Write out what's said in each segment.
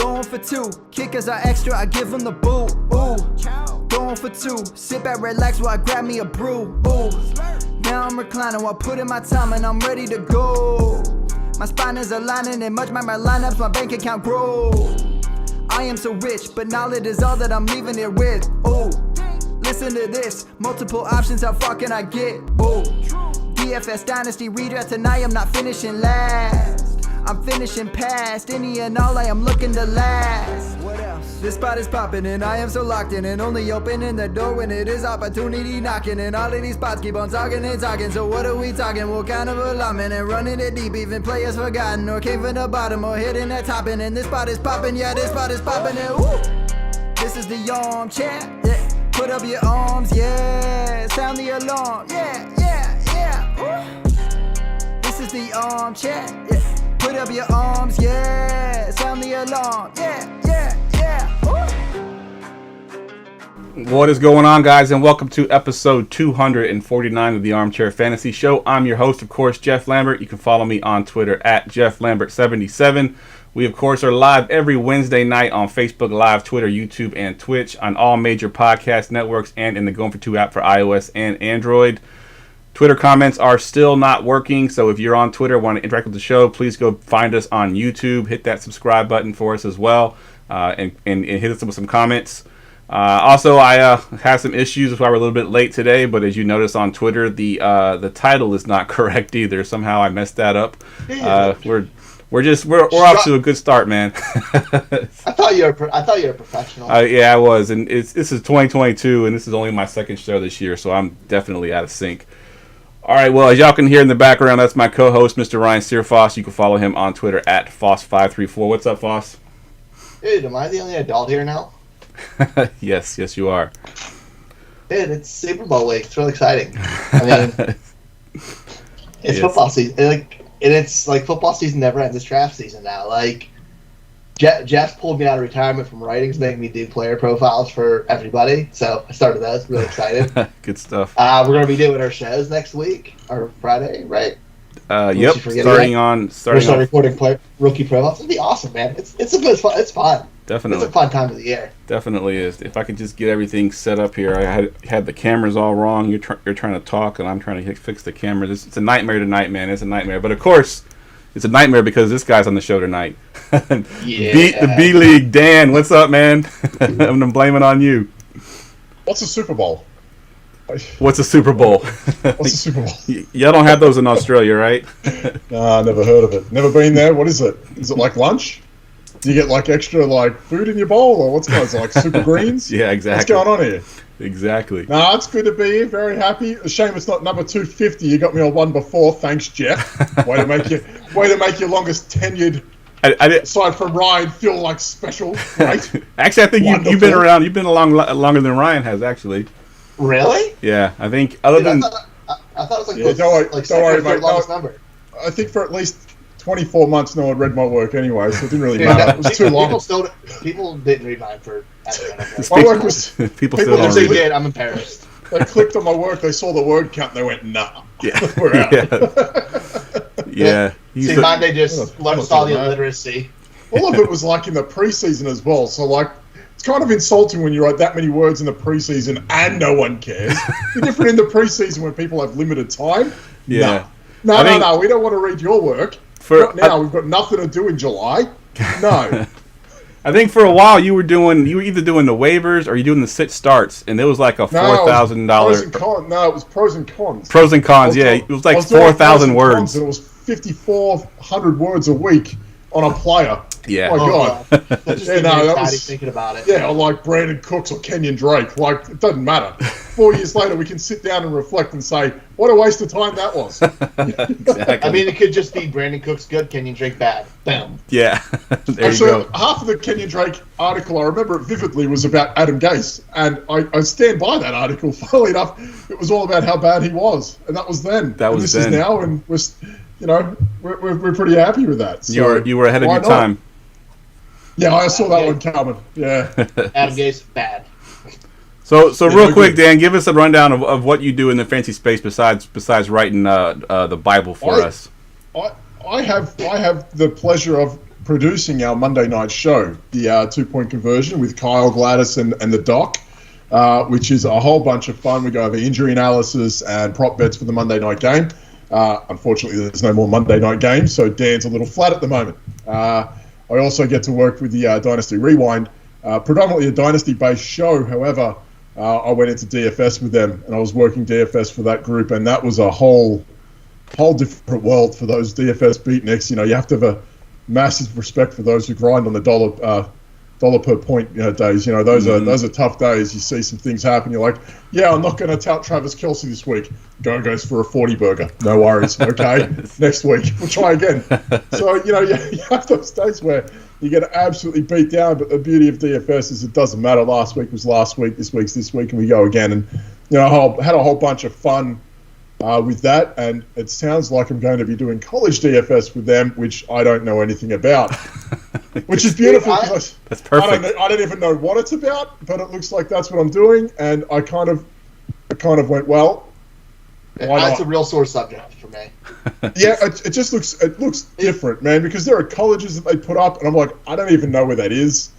Going for two, kickers are extra, I give them the boot. Ooh, going for two, sit back, relax while I grab me a brew. Ooh, now I'm reclining while putting my time and I'm ready to go. My spine is aligning and much my lineups, my bank account grow. I am so rich, but knowledge is all that I'm leaving it with. Ooh, listen to this, multiple options, how far can I get? Ooh, DFS Dynasty redraft tonight, I'm not finishing last. I'm finishing past any and all, I am looking to last. What else? This spot is popping and I am so locked in and only opening the door when it is opportunity knocking. And all of these spots keep on talking and talking. So what are we talking? What kind of alignment? And running it deep, even players forgotten or came from the bottom or hitting that top end. And this spot is popping, yeah, this spot is popping. And woo! This is the Armchair, yeah. Put up your arms, yeah. Sound the alarm, yeah, yeah, yeah. Woo! This is the Armchair, yeah. Put up your arms, yeah. Sound the alarm, yeah, yeah, yeah. Ooh. What is going on, guys, and welcome to episode 249 of the Armchair Fantasy Show. I'm your host, of course, Jeff Lambert. You can follow me on Twitter at JeffLambert77. We, of course, are live every Wednesday night on Facebook Live, Twitter, YouTube, and Twitch on all major podcast networks and in the Going for Two app for iOS and Android. Twitter comments are still not working, so if you're on Twitter, want to interact with the show, please go find us on YouTube. Hit that subscribe button for us as well, and hit us with some comments. Also, I have some issues, that's why we're a little bit late today. But as you notice on Twitter, the title is not correct either. Somehow I messed that up. We're off to a good start, man. I thought you were a professional. Yeah, I was, and this is 2022, and this is only my second show this year, so I'm definitely out of sync. All right, well, as y'all can hear in the background, that's my co-host, Mr. Ryan Searfoss. You can follow him on Twitter at Foss534. What's up, Foss? Dude, am I the only adult here now? Yes, you are. Dude, it's Super Bowl week. It's really exciting. I mean, it's football season. It's like football season never ends. It's draft season now. Like, Jeff pulled me out of retirement from writing to make me do player profiles for everybody. So I started those. Really excited. Good stuff. We're going to be doing our shows next week, or Friday, right? Yep. We're start recording rookie profiles. It'll be awesome, man. It's fun. Definitely. It's a fun time of the year. Definitely is. If I could just get everything set up here. I had the cameras all wrong. You're trying to talk, and I'm trying to fix the cameras. It's a nightmare tonight, man. It's a nightmare. But of course, it's a nightmare because this guy's on the show tonight. Yeah. The B League, Dan. What's up, man? I'm blaming on you. What's a Super Bowl? What's a Super Bowl? What's a Super Bowl? Y'all don't have those in Australia, right? Nah, never heard of it. Never been there. What is it? Is it like lunch? Do you get like extra like food in your bowl, or what's going on? Like super greens? Yeah, exactly. What's going on here? Exactly. Nah, it's good to be here. Very happy. A shame it's not number 250. You got me on one before. Thanks, Jeff. Way to make your longest tenured. Aside from Ryan, feel like special, right? Actually, I think you've been around. You've been along longer than Ryan has, actually. Really? Yeah, I think. I thought it was like don't worry, mate. longest number. I think for at least 24 months, no one read my work anyway, so it didn't really matter. It was too long. People didn't read mine for. My work was. People still don't read. They did. I'm embarrassed. They clicked on my work. They saw the word count. And they went, "Nah, yeah, we're out." Yeah. See, mine they just saw the illiteracy. All of it was like in the preseason as well. So like, it's kind of insulting when you write that many words in the preseason and no one cares. You're different in the preseason when people have limited time. Yeah. No. We don't want to read your work. Now we've got nothing to do in July. No. I think for a while you were either doing the waivers or you doing the sit starts, and it was like a $4,000. No, it was pros and cons. Pros and cons, yeah. It was like 4,000 words. And it was 5,400 words a week on a player. Yeah. Oh my God. That was thinking about it. Yeah, like Brandon Cooks or Kenyon Drake. Like, it doesn't matter. 4 years later, we can sit down and reflect and say, what a waste of time that was. Exactly. I mean, it could just be Brandon Cooks good, Kenyon Drake bad. Bam. Yeah. There Actually, you go. Half of the Kenyon Drake article, I remember it vividly, was about Adam Gase. And I stand by that article. Funnily enough, it was all about how bad he was. And that was then. This is now, and we're pretty happy with that. So you were ahead of your time. Yeah, I saw that one coming. Yeah. Adam Gase, bad. So real quick, Dan, give us a rundown of what you do in the fantasy space besides writing the Bible for us. I have the pleasure of producing our Monday night show, the 2-point conversion with Kyle, Gladys, and the Doc, which is a whole bunch of fun. We go over injury analysis and prop bets for the Monday night game. Unfortunately, there's no more Monday night games, so Dan's a little flat at the moment. I also get to work with the Dynasty Rewind, predominantly a Dynasty-based show. However, I went into DFS with them, and I was working DFS for that group, and that was a whole different world for those DFS beatniks. You have to have a massive respect for those who grind on the dollar per point days. Those are tough days. You see some things happen. You're like, yeah, I'm not going to tout Travis Kelce this week. Goes for a 40 burger. No worries. Okay, next week we'll try again. So you have those days where you get absolutely beat down. But the beauty of DFS is it doesn't matter. Last week was last week. This week's this week, and we go again. And I had a whole bunch of fun with that. And it sounds like I'm going to be doing college DFS with them, which I don't know anything about. Which is beautiful. That's perfect. I don't even know what it's about, but it looks like that's what I'm doing, and I kind of went, well, that's a real sore subject for me. Yeah, it just looks different, man, because there are colleges that they put up, and I'm like, I don't even know where that is.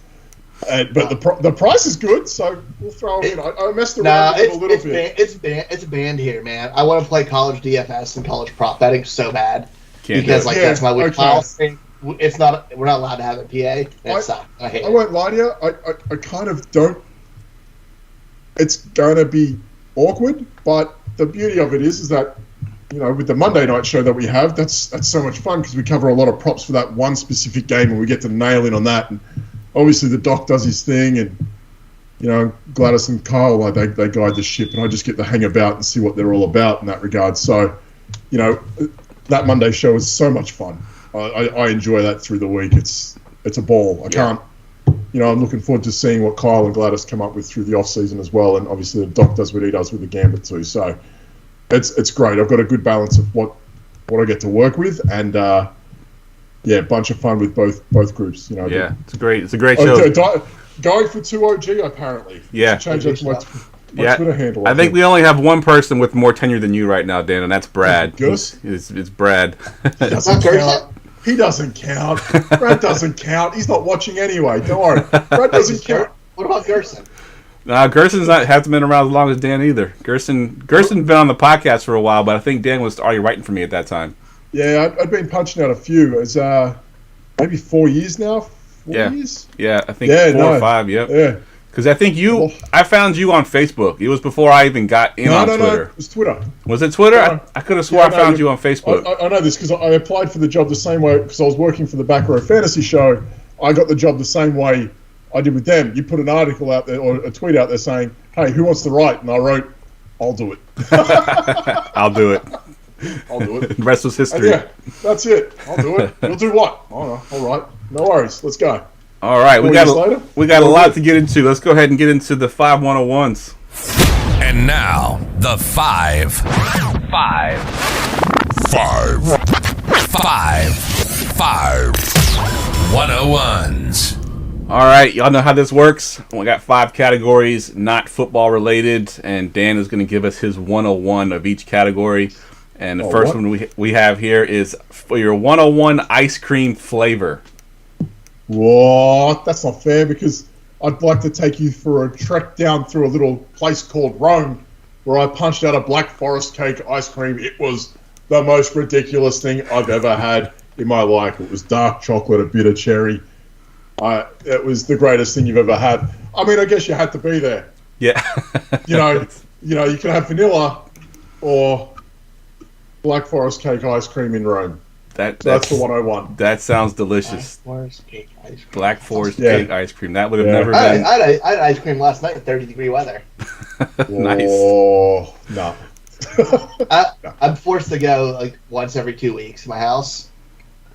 But the price is good, so we'll throw it in. I messed around with it a little bit. It's banned here, man. I want to play college DFS and college prop betting so bad because that's my weak policy. It's not. We're not allowed to have it in PA. I hate it. I won't lie to you. I kind of don't. It's going to be awkward, but the beauty of it is that with the Monday night show that we have, that's so much fun because we cover a lot of props for that one specific game, and we get to nail in on that. And obviously, the Doc does his thing, and Gladys and Kyle they guide the ship, and I just get to hang about and see what they're all about in that regard. So, that Monday show is so much fun. I enjoy that through the week. It's a ball. I can't. I'm looking forward to seeing what Kyle and Gladys come up with through the off season as well. And obviously the Doc does what he does with the Gambit too. So it's great. I've got a good balance of what I get to work with, and a bunch of fun with both groups. It's great. It's a great show. Going for 2 OG apparently. Yeah. Change that to my Twitter handle. I think we only have one person with more tenure than you right now, Dan, and that's Brad. Gus? It's Brad. He doesn't count. Brad doesn't count. He's not watching anyway. Don't worry. Brad doesn't count. What about Gerson? Gerson's hasn't been around as long as Dan either. Gerson's been on the podcast for a while, but I think Dan was already writing for me at that time. Yeah, I've been punching out a few. It's maybe 4 years now. 4 years? Yeah, I think 4 or 5. Yep. Yeah. Because I think I found you on Facebook. It was before I even got in on Twitter. No, it was Twitter. Was it Twitter? I could have swore I found you on Facebook. I know this because I applied for the job the same way because I was working for the Back Row Fantasy Show. I got the job the same way I did with them. You put an article out there or a tweet out there saying, hey, who wants to write? And I wrote, I'll do it. I'll do it. I'll do it. The rest was history. Yeah, that's it. I'll do it. You'll do what? Oh, all right. No worries. Let's go. All right, we got a lot to get into. Let's go ahead and get into the 5 101s. And now the 5 101s. All right, y'all know how this works. We got 5 categories, not football related, and Dan is going to give us his 101 of each category. And the first one we have here is for your 101 ice cream flavor. What? That's not fair because I'd like to take you for a trek down through a little place called Rome where I punched out a Black Forest cake ice cream. It was the most ridiculous thing I've ever had in my life. It was dark chocolate, a bitter cherry. It was the greatest thing you've ever had. I mean, I guess you had to be there. Yeah. You could have vanilla or Black Forest cake ice cream in Rome. That's the 101. That sounds delicious. Black Forest cake ice cream. Black Forest cake ice cream. That would have never been. I had ice cream last night in 30-degree weather. Nice. Oh, no. I'm forced to go like once every 2 weeks to my house,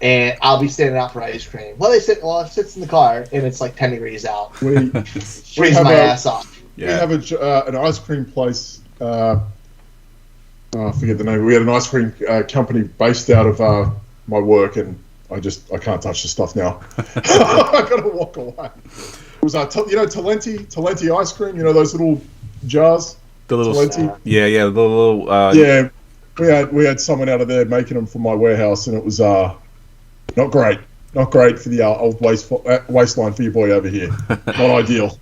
and I'll be standing out for ice cream. It sits in the car, and it's like 10 degrees out. Freezing my ass off. Yeah. We have an ice cream place. I forget the name. We had an ice cream company based out of my work, and I can't touch the stuff now. I gotta walk away. It was Talenti ice cream. Those little jars. The little Talenti. The little. We had someone out of there making them for my warehouse, and it was not great. Not great for the old waistline for your boy over here. Not ideal.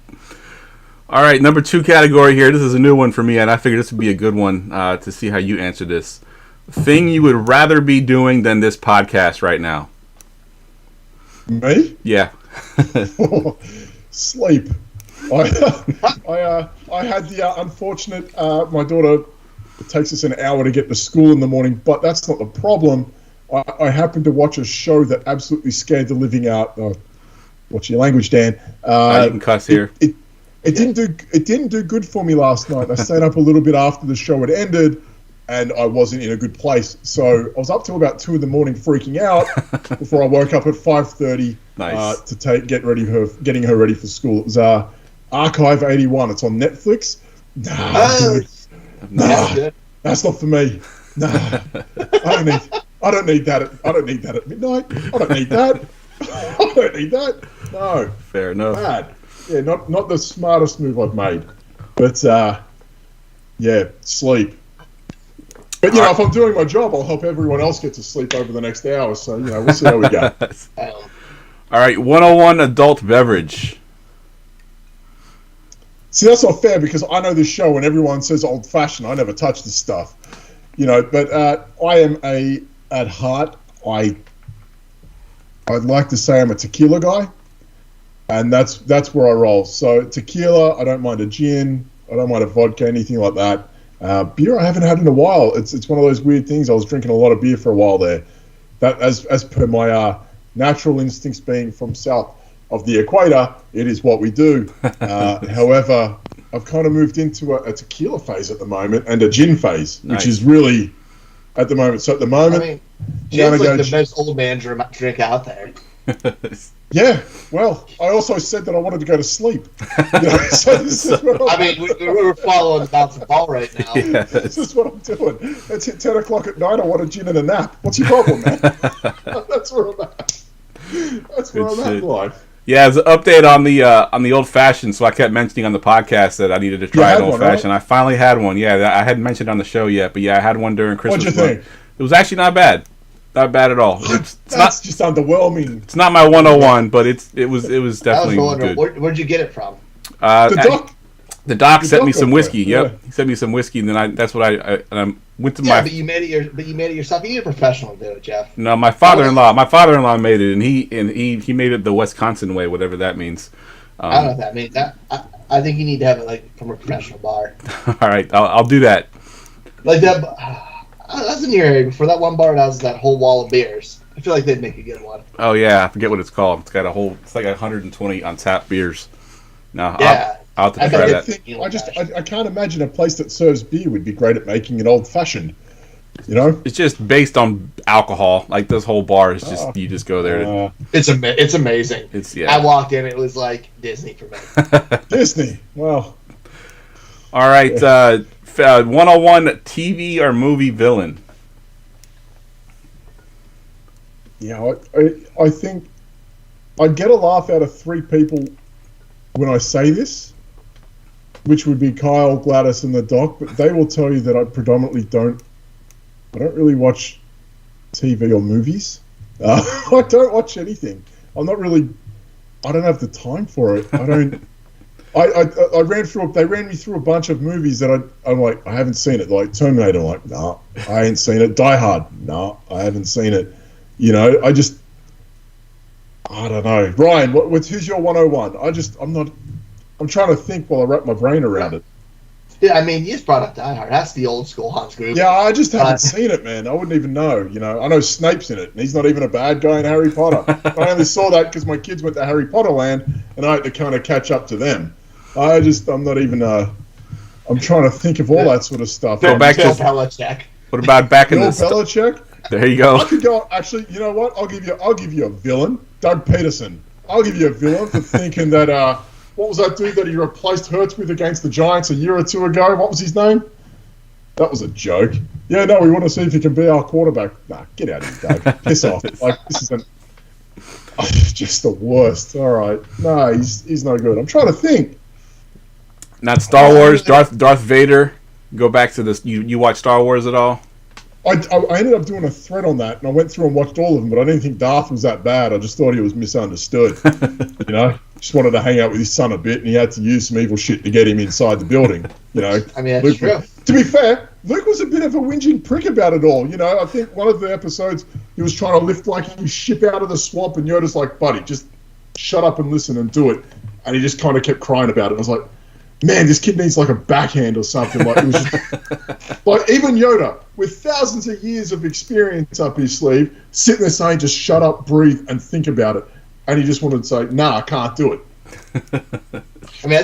All right, number 2 category here. This is a new one for me, and I figured this would be a good one to see how you answer this. Thing you would rather be doing than this podcast right now. Me? Yeah. Sleep. I had the unfortunate. My daughter, it takes us an hour to get to school in the morning, but that's not the problem. I happened to watch a show that absolutely scared the living out. What's your language, Dan? You can cuss here. It didn't do good for me last night. I stayed up a little bit after the show had ended, and I wasn't in a good place. So I was up till about 2 a.m. freaking out before I woke up at 5:30 to getting her ready for school. It was Archive 81. It's on Netflix. That's not for me. Nah, I don't need that. I don't need that at midnight. I don't need that. I don't need that. No. Fair enough. Bad. Yeah, not the smartest move I've made, but yeah, sleep. But you know, if I'm doing my job, I'll help everyone else get to sleep over the next hour. So you know, we'll see how we go. All right, 101 adult beverage. See, that's not fair because I know this show and everyone says old fashioned. I never touch this stuff, you know. But I am at heart. I'd like to say I'm a tequila guy, and that's where I roll. So tequila, I don't mind a gin, I don't mind a vodka, anything like that. Beer, I haven't had in a while. It's one of those weird things. I was drinking a lot of beer for a while there. That as per my natural instincts, being from south of the equator, it is what we do. However, I've kind of moved into a tequila phase at the moment and a gin phase, which is really at the moment. So at the moment, I mean, gin's like the most old man drink out there. Yeah, well, I also said that I wanted to go to sleep. You know, so this is what I mean, we're following the bouncing ball right now. Yes. This is what I'm doing. It's at 10 o'clock at night. I want a gin and a nap. What's your problem, man? That's where I'm at. That's where I'm at in life. Yeah, as an update on the old fashioned. So I kept mentioning on the podcast that I needed to try an old fashioned. Right? I finally had one. Yeah, I hadn't mentioned it on the show yet, but yeah, I had one during Christmas. What'd you think? It was actually not bad. Not bad at all. That's not just underwhelming. It's not my 101, but it was definitely good. Where'd you get it from? The doc sent me some whiskey. Yep, yeah. He sent me some whiskey, and then I went to my. But you made it yourself. You need a professional to do it, Jeff. No, my father-in-law made it, and he made it the Wisconsin way, whatever that means. I don't know what that means. I think you need to have it like from a professional bar. All right, I'll do that. Like that. That's in your area. Before that one bar that has that whole wall of beers. I feel like they'd make a good one. Oh yeah, I forget what it's called. It's got it's like 120 untapped beers. No, yeah. I'll have to try that. I can't imagine a place that serves beer would be great at making it old fashioned. You know, it's just based on alcohol. Like this whole bar is just you just go there. It's amazing. I walked in, it was like Disney for me. Disney. Well. All right. 101 TV or movie villain. Yeah, I think I'd get a laugh out of 3 people when I say this, which would be Kyle, Gladys, and the Doc, but they will tell you that I predominantly don't really watch TV or movies. I don't watch anything. I don't have the time for it. I don't. They ran me through a bunch of movies that I'm like, I haven't seen it. Like Terminator, I'm like, nah, I ain't seen it. Die Hard, nah, I haven't seen it. You know, I don't know. Ryan, who's your 101? I'm trying to think while I wrap my brain around it. Yeah, I mean, you just brought up Die Hard. That's the old school Hans Gruber. Yeah, I just haven't seen it, man. I wouldn't even know. You know, I know Snape's in it, and he's not even a bad guy in Harry Potter. I only saw that because my kids went to Harry Potter Land, and I had to kind of catch up to them. I'm not even. I'm trying to think of all that sort of stuff. Go back to Belichick. What about back in the Belichick? There you go. I could go. Actually, you know what? I'll give you a villain. Doug Peterson. I'll give you a villain for thinking that. What was that dude that he replaced Hurts with against the Giants a year or 2 ago? What was his name? That was a joke. Yeah, no, we want to see if he can be our quarterback. Nah, get out of here, Doug. Piss off. Like, this isn't... just the worst. All right. No, he's no good. I'm trying to think. Not Star Wars, Darth Vader. Go back to this. You watch Star Wars at all? I ended up doing a thread on that, and I went through and watched all of them, but I didn't think Darth was that bad. I just thought he was misunderstood. Just wanted to hang out with his son a bit, and he had to use some evil shit to get him inside the building. I mean, that's true. To be fair, Luke was a bit of a whinging prick about it all. I think one of the episodes he was trying to lift like his ship out of the swamp, and Yoda's like, "Buddy, just shut up and listen and do it." And he just kind of kept crying about it. I was like, man, this kid needs like a backhand or something. Like, it was just, like, even Yoda, with thousands of years of experience up his sleeve, sitting there saying, just shut up, breathe, and think about it. And he just wanted to say, nah, I can't do it. I mean,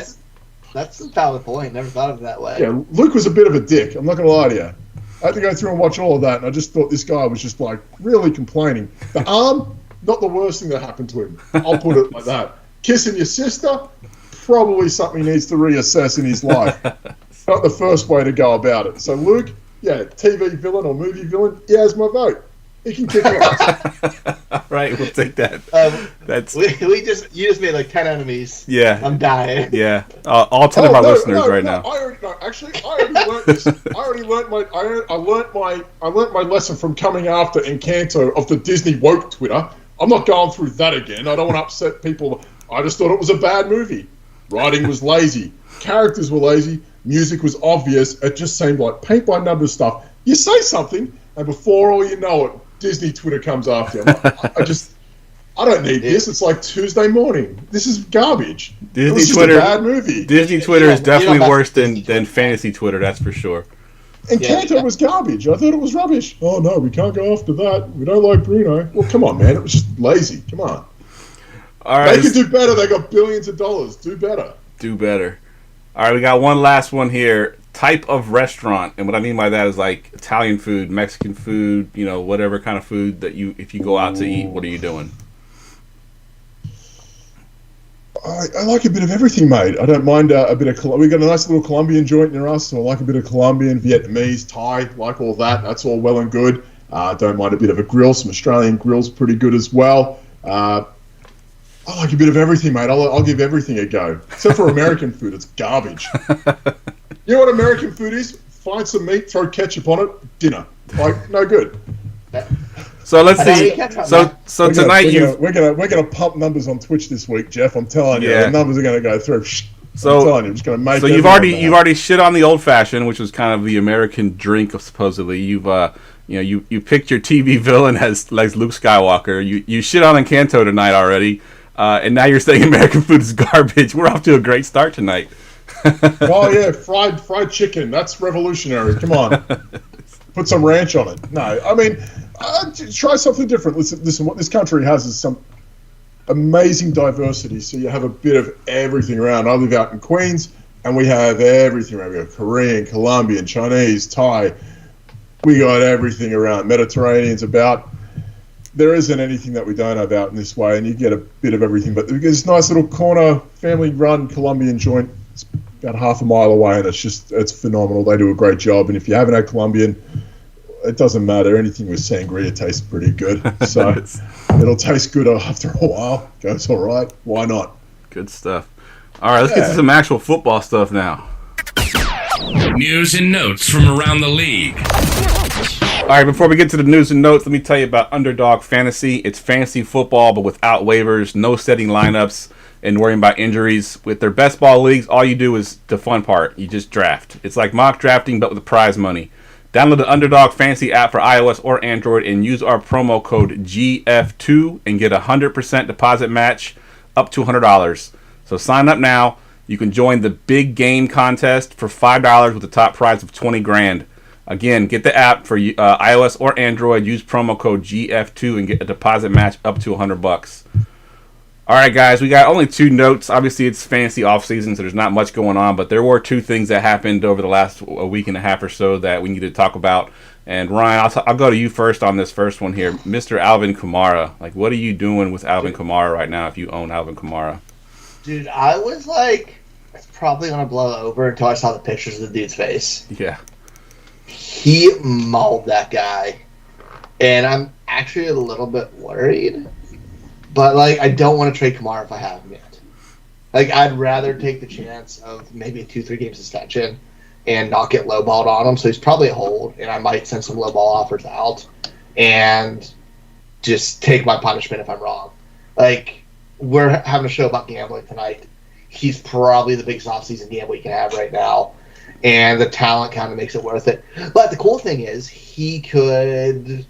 that's a valid point. Never thought of it that way. Yeah, Luke was a bit of a dick. I'm not going to lie to you. I had to go through and watch all of that, and I just thought this guy was just, like, really complaining. The arm, not the worst thing that happened to him. I'll put it like that. Kissing your sister, probably something he needs to reassess in his life. Not the first way to go about it. So Luke, yeah, TV villain or movie villain, he has my vote. He can kick it. All right, we'll take that. You just made like 10 enemies. Yeah, I'm dying. Yeah, all 10 of our listeners right now. I already learned this. I learned my lesson from coming after Encanto of the Disney woke Twitter. I'm not going through that again. I don't want to upset people. I just thought it was a bad movie. Writing was lazy. Characters were lazy. Music was obvious. It just seemed like paint-by-numbers stuff. You say something, and before all you know it, Disney Twitter comes after you. I don't need this. It's like Tuesday morning. This is garbage. It was just a bad movie. Disney Twitter is definitely worse than fantasy Twitter, that's for sure. Encanto was garbage. I thought it was rubbish. Oh, no, we can't go after that. We don't like Bruno. Well, come on, man. It was just lazy. Come on. All right, they can do better. They got billions of dollars. Do better. Do better. All right, we got one last one here. Type of restaurant, and what I mean by that is like Italian food, Mexican food, whatever kind of food that if you go out to eat, what are you doing? I like a bit of everything, mate. I don't mind a bit of. We got a nice little Colombian joint near us, so I like a bit of Colombian, Vietnamese, Thai, like all that. That's all well and good. Don't mind a bit of a grill. Some Australian grills, pretty good as well. I like a bit of everything, mate. I'll give everything a go. Except for American food, it's garbage. You know what American food is? Find some meat, throw ketchup on it, dinner. Like, no good. So let's see. So tonight we're gonna pump numbers on Twitch this week, Jeff. I'm telling you, the numbers are gonna go through. So I'm telling you, I'm just gonna make. So you've already shit on the old fashioned, which was kind of the American drink, supposedly. You've you picked your TV villain as like Luke Skywalker. You shit on Encanto tonight already. And now you're saying American food is garbage. We're off to a great start tonight. Oh yeah, fried chicken. That's revolutionary. Come on, put some ranch on it. No, I mean, try something different. Listen. What this country has is some amazing diversity. So you have a bit of everything around. I live out in Queens, and we have everything around. We have Korean, Colombian, Chinese, Thai. We got everything around. Mediterranean's about. There isn't anything that we don't have out in this way, and you get a bit of everything. But there's this nice little corner, family-run Colombian joint. It's about half a mile away, and it's phenomenal. They do a great job, and if you haven't had Colombian, it doesn't matter. Anything with sangria tastes pretty good. So it'll taste good after a while. Goes all right. Why not? Good stuff. All right, let's get to some actual football stuff now. News and notes from around the league. All right, before we get to the news and notes, let me tell you about Underdog Fantasy. It's fantasy football, but without waivers, no setting lineups, and worrying about injuries. With their best ball leagues, all you do is the fun part. You just draft. It's like mock drafting, but with prize money. Download the Underdog Fantasy app for iOS or Android and use our promo code GF2 and get a 100% deposit match up to $100. So sign up now. You can join the big game contest for $5 with the top prize of $20,000. Again, get the app for iOS or Android. Use promo code GF2 and get a deposit match up to $100. All right, guys, we got only 2 notes. Obviously, it's fantasy offseason, so there's not much going on. But there were 2 things that happened over the last week and a half or so that we need to talk about. And Ryan, I'll go to you first on this first one here. Mr. Alvin Kamara. Like, what are you doing with Alvin Kamara right now if you own Alvin Kamara? Dude, I was like, it's probably going to blow over until I saw the pictures of the dude's face. Yeah. He mauled that guy. And I'm actually a little bit worried. But, like, I don't want to trade Kamara if I have him yet. Like, I'd rather take the chance of maybe a 2-3 game suspension and not get lowballed on him. So he's probably a hold, and I might send some lowball offers out and just take my punishment if I'm wrong. Like, we're having a show about gambling tonight. He's probably the biggest offseason gamble you can have right now, and the talent kind of makes it worth it. But the cool thing is, he could,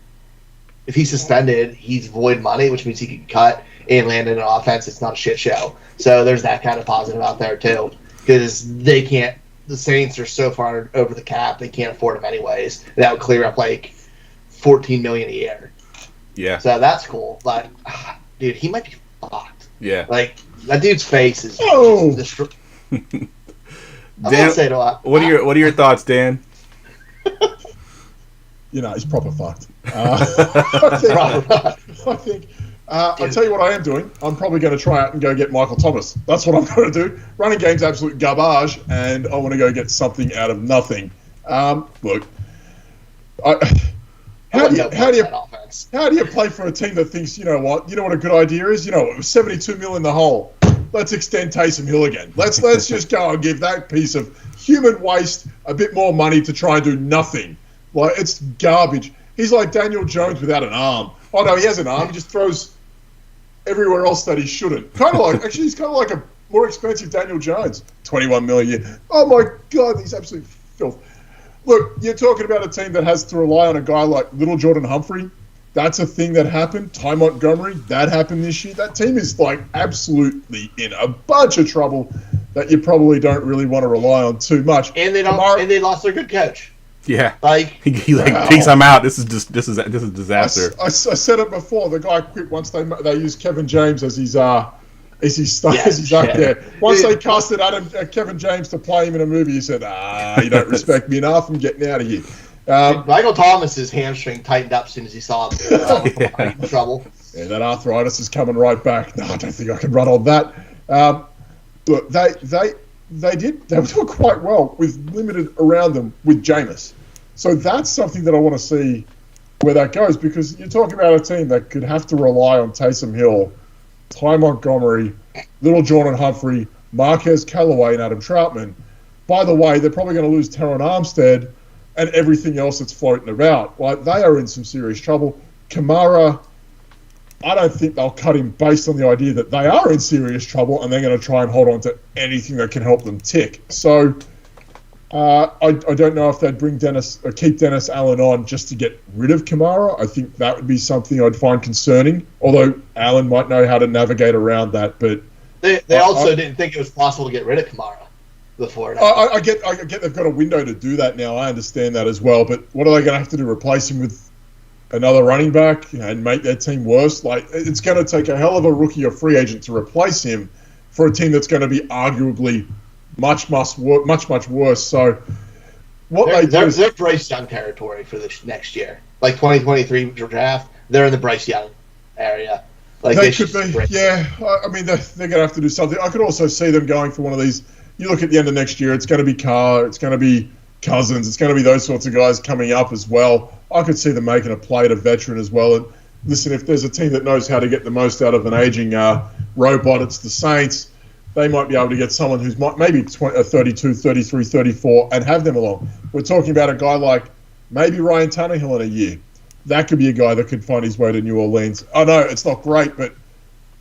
if he's suspended, he's void money, which means he could cut and land in an offense. It's not a shit show. So there's that kind of positive out there too, because they can't. The Saints are so far over the cap, they can't afford him anyways. That would clear up like $14 million a year. Yeah. So that's cool. But dude, he might be fucked. Yeah. Like, that dude's face is destroyed. Dan, what are your thoughts, Dan? He's proper fucked. I think. I'll tell you what I am doing. I'm probably going to try out and go get Michael Thomas. That's what I'm going to do. Running game's absolute garbage, and I want to go get something out of nothing. Look, how do you play for a team that thinks, you know what a good idea is? It was $72 million in the hole. Let's extend Taysom Hill again. Let's just go and give that piece of human waste a bit more money to try and do nothing. Like, it's garbage. He's like Daniel Jones without an arm. Oh no, he has an arm. He just throws everywhere else that he shouldn't. He's kind of like a more expensive Daniel Jones. $21 million a year. Oh my God, he's absolute filth. Look, you're talking about a team that has to rely on a guy like Little Jordan Humphrey. That's a thing that happened. Ty Montgomery, that happened this year. That team is like absolutely in a bunch of trouble that you probably don't really want to rely on too much. And they lost their good coach. Yeah, like he peace. I'm out. This is disaster. I said it before. The guy quit once they used Kevin James as his up there. Once they casted Kevin James to play him in a movie, he said, you don't respect me enough. I'm getting out of here. Michael Thomas's hamstring tightened up as soon as he saw him in trouble. Yeah, that arthritis is coming right back. No, I don't think I can run on that. Look, they were doing quite well with limited around them with Jameis. So that's something that I want to see where that goes, because you're talking about a team that could have to rely on Taysom Hill, Ty Montgomery, Little Jordan Humphrey, Marquez Callaway, and Adam Troutman. By the way, they're probably going to lose Teron Armstead and everything else that's floating about. Like, they are in some serious trouble. Kamara, I don't think they'll cut him based on the idea that they are in serious trouble and they're going to try and hold on to anything that can help them tick. So I don't know if they'd keep Dennis Allen on just to get rid of Kamara. I think that would be something I'd find concerning, although Allen might know how to navigate around that. But they also didn't think it was possible to get rid of Kamara before. I get they've got a window to do that now. I understand that as well. But what are they going to have to do? Replace him with another running back and make their team worse? Like, it's going to take a hell of a rookie or free agent to replace him for a team that's going to be arguably much worse. So they're Bryce Young territory for this next year, like 2023 draft. They're in the Bryce Young area. Like, they could be, yeah. I mean, they're going to have to do something. I could also see them going for one of these. You look at the end of next year, it's going to be Carr, it's going to be Cousins, it's going to be those sorts of guys coming up as well. I could see them making a play at a veteran as well. And listen, if there's a team that knows how to get the most out of an aging robot, it's the Saints. They might be able to get someone who's maybe 32, 33, 34 and have them along. We're talking about a guy like maybe Ryan Tannehill in a year. That could be a guy that could find his way to New Orleans. I know it's not great, but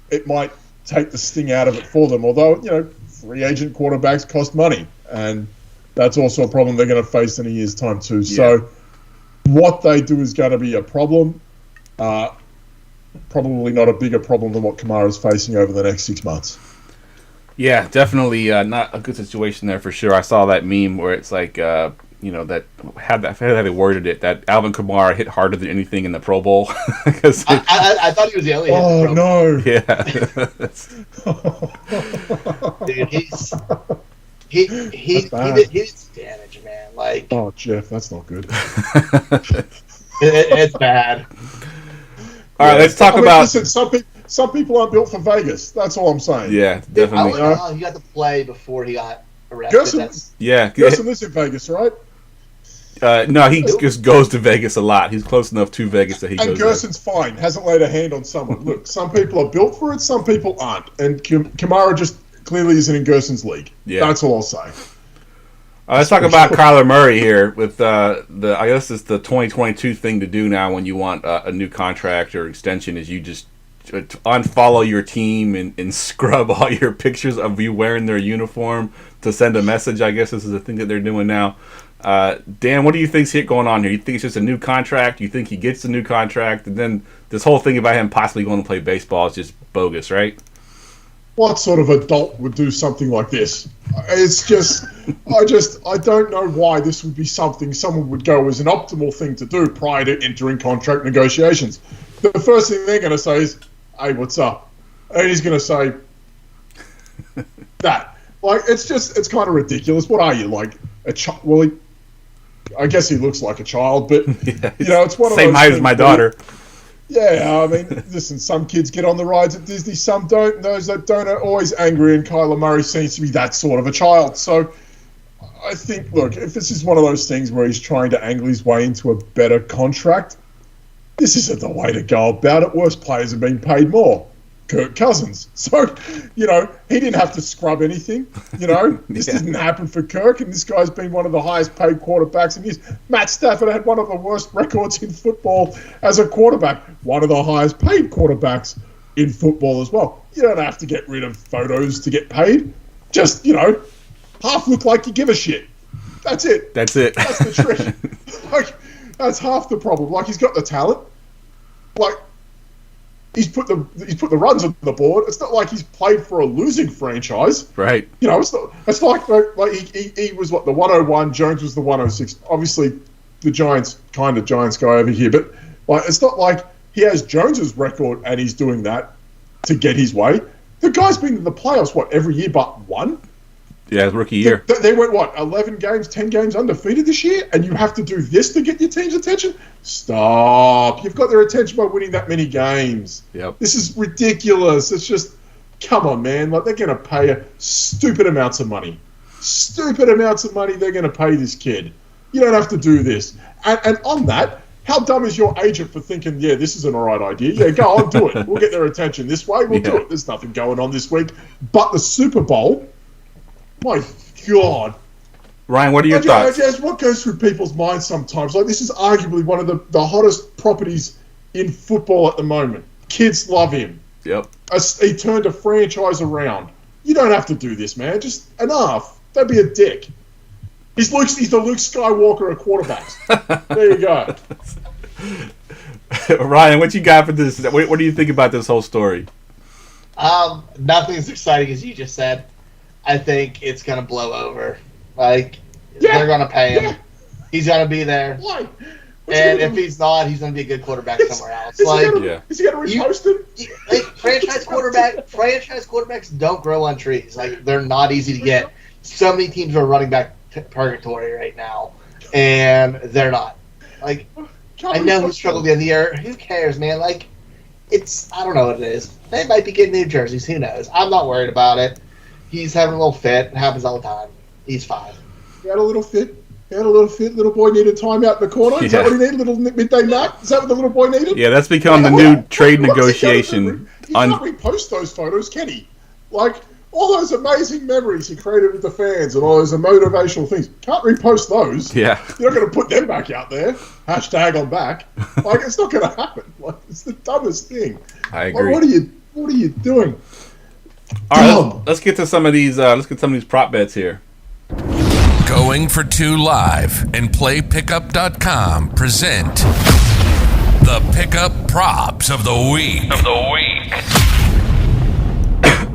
it might take the sting out of it for them. Although, free agent quarterbacks cost money, and that's also a problem they're going to face in a year's time too. Yeah. So what they do is going to be a problem, probably not a bigger problem than what Kamara's facing over the next 6 months. Yeah, definitely not a good situation there for sure. I saw that meme where it's like, that had they worded it, that Alvin Kamara hit harder than anything in the Pro Bowl. I thought he was the only. Oh no! Yeah, dude, he did damage, man. Like, oh, Jeff, that's not good. It's bad. All right, let's talk about. Listen, some people aren't built for Vegas. That's all I'm saying. Yeah, definitely. He got to play before he got arrested. Gerson lives in Vegas, right? No, he just goes to Vegas a lot. He's close enough to Vegas that he goes. And Gerson's fine. Hasn't laid a hand on someone. Look, some people are built for it, some people aren't. And Kamara just clearly isn't in Gerson's league. Yeah. That's all I'll say. Let's talk about Carla Murray here. With I guess it's the 2022 thing to do now when you want a new contract or extension is you just unfollow your team and scrub all your pictures of you wearing their uniform to send a message. I guess this is the thing that they're doing now. Dan, what do you think's going on here? You think it's just a new contract? You think he gets a new contract? And then this whole thing about him possibly going to play baseball is just bogus, right? What sort of adult would do something like this? It's just, I don't know why this would be something someone would go as an optimal thing to do prior to entering contract negotiations. The first thing they're going to say is, hey, what's up? And he's going to say that. Like, it's kind of ridiculous. What are you, like a child? Well, I guess he looks like a child, but, yeah, it's one of those same height as my daughter. Yeah, I mean, listen, some kids get on the rides at Disney, some don't. Those that don't are always angry, and Kyler Murray seems to be that sort of a child. So I think, look, if this is one of those things where he's trying to angle his way into a better contract, this isn't the way to go about it. Worse players are being paid more. Kirk Cousins. So, he didn't have to scrub anything. This didn't happen for Kirk, and this guy's been one of the highest paid quarterbacks in years. Matt Stafford had one of the worst records in football as a quarterback, one of the highest paid quarterbacks in football as well. You don't have to get rid of photos to get paid. Just, half look like you give a shit. That's it. That's it. That's the trick. Like, that's half the problem. Like, he's got the talent. Like, he's put the runs on the board. It's not like he's played for a losing franchise, right? It's like he was the 101. Jones was the 106. Obviously, the Giants guy over here, but it's not like he has Jones's record and he's doing that to get his way. The guy's been in the playoffs every year but one. Yeah, rookie year. They went 11 games, 10 games undefeated this year, and you have to do this to get your team's attention? Stop. You've got their attention by winning that many games. Yep. This is ridiculous. It's just, come on, man. They're going to pay stupid amounts of money. Stupid amounts of money they're going to pay this kid. You don't have to do this. And on that, how dumb is your agent for thinking, yeah, this is an all right idea? Yeah, go on, do it. We'll get their attention this way. We'll do it. There's nothing going on this week. But the Super Bowl... My God. Ryan, what are your thoughts? Yes, what goes through people's minds sometimes? This is arguably one of the hottest properties in football at the moment. Kids love him. Yep. He turned a franchise around. You don't have to do this, man. Just enough. Don't be a dick. He's the Luke Skywalker of quarterbacks. There you go. Ryan, what you got for this? What do you think about this whole story? Nothing as exciting as you just said. I think it's going to blow over. They're going to pay him. Yeah. He's going to be there. Why? And if he's not, he's going to be a good quarterback somewhere else. Is he going to repost him? Franchise quarterbacks don't grow on trees. They're not easy to get. So many teams are running back purgatory right now, and they're not. I know he struggled the end of the year. Who cares, man? I don't know what it is. They might be getting new jerseys. Who knows? I'm not worried about it. He's having a little fit. It happens all the time. He's fine. He had a little fit. Little boy needed time out in the corner. Is that what he needed? Little midday nap? Is that what the little boy needed? Yeah, that's become the new trade negotiation. He can't repost those photos, can he? All those amazing memories he created with the fans and all those motivational things. Can't repost those. Yeah. You're not going to put them back out there. Hashtag on back. It's not going to happen. It's the dumbest thing. I agree. What are you doing? All right, let's get to some of these. Prop bets here. Going for Two Live and PlayPickup.com present the Pickup Props of the Week.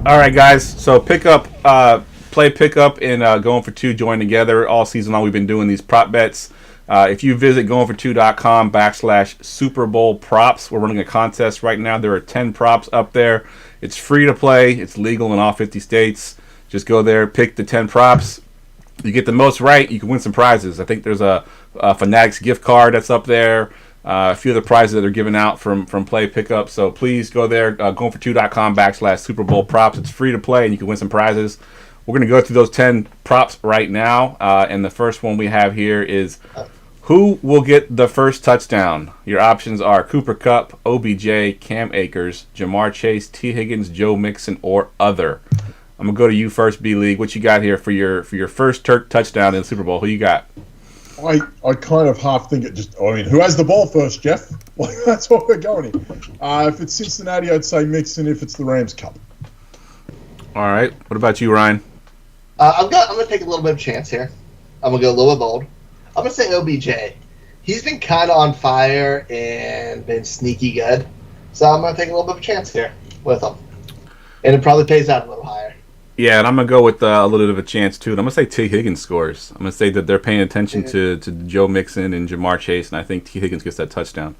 All right, guys. So Play Pickup and Going for Two join together all season long. We've been doing these prop bets. If you visit goingfor2.com/Super Bowl props, we're running a contest right now. There are 10 props up there. It's free to play. It's legal in all 50 states. Just go there, pick the 10 props. You get the most right, you can win some prizes. I think there's a Fanatics gift card that's up there. A few of the prizes that are given out from Play Pickup. So please go there, goingfor2.com/Super Bowl props. It's free to play, and you can win some prizes. We're going to go through those 10 props right now. And the first one we have here is who will get the first touchdown? Your options are Cooper Kupp, OBJ, Cam Akers, Jamar Chase, T. Higgins, Joe Mixon, or other. I'm gonna go to you first, B League. What you got here for your first touchdown in the Super Bowl? Who you got? I kind of half think it just. I mean, who has the ball first, Jeff? Like, that's what we're going in. If it's Cincinnati, I'd say Mixon. If it's the Rams, Cup. All right. What about you, Ryan? I'm gonna take a little bit of a chance here. I'm gonna go a little bit bold. I'm gonna say OBJ. He's been kind of on fire and been sneaky good, so I'm gonna take a little bit of a chance here with him, and it probably pays out a little higher. Yeah, and I'm going to go with a little bit of a chance, too. And I'm going to say T. Higgins scores. I'm going to say that they're paying attention to Joe Mixon and Jamar Chase, and I think T. Higgins gets that touchdown.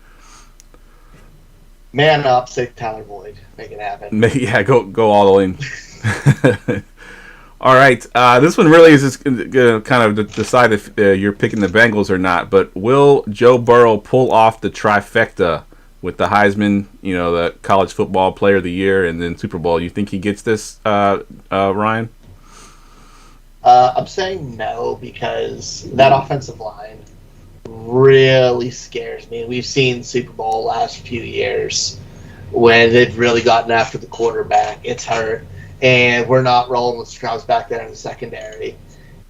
Man up, say Tyler Boyd. Make it happen. Yeah, go all in. All right. This one really is just going to kind of decide if you're picking the Bengals or not. But will Joe Burrow pull off the trifecta with the Heisman, the college football player of the year, and then Super Bowl? You think he gets this, Ryan? I'm saying no, because that offensive line really scares me. We've seen Super Bowl last few years when they've really gotten after the quarterback. It's hurt, and we're not rolling with scrubs back there in the secondary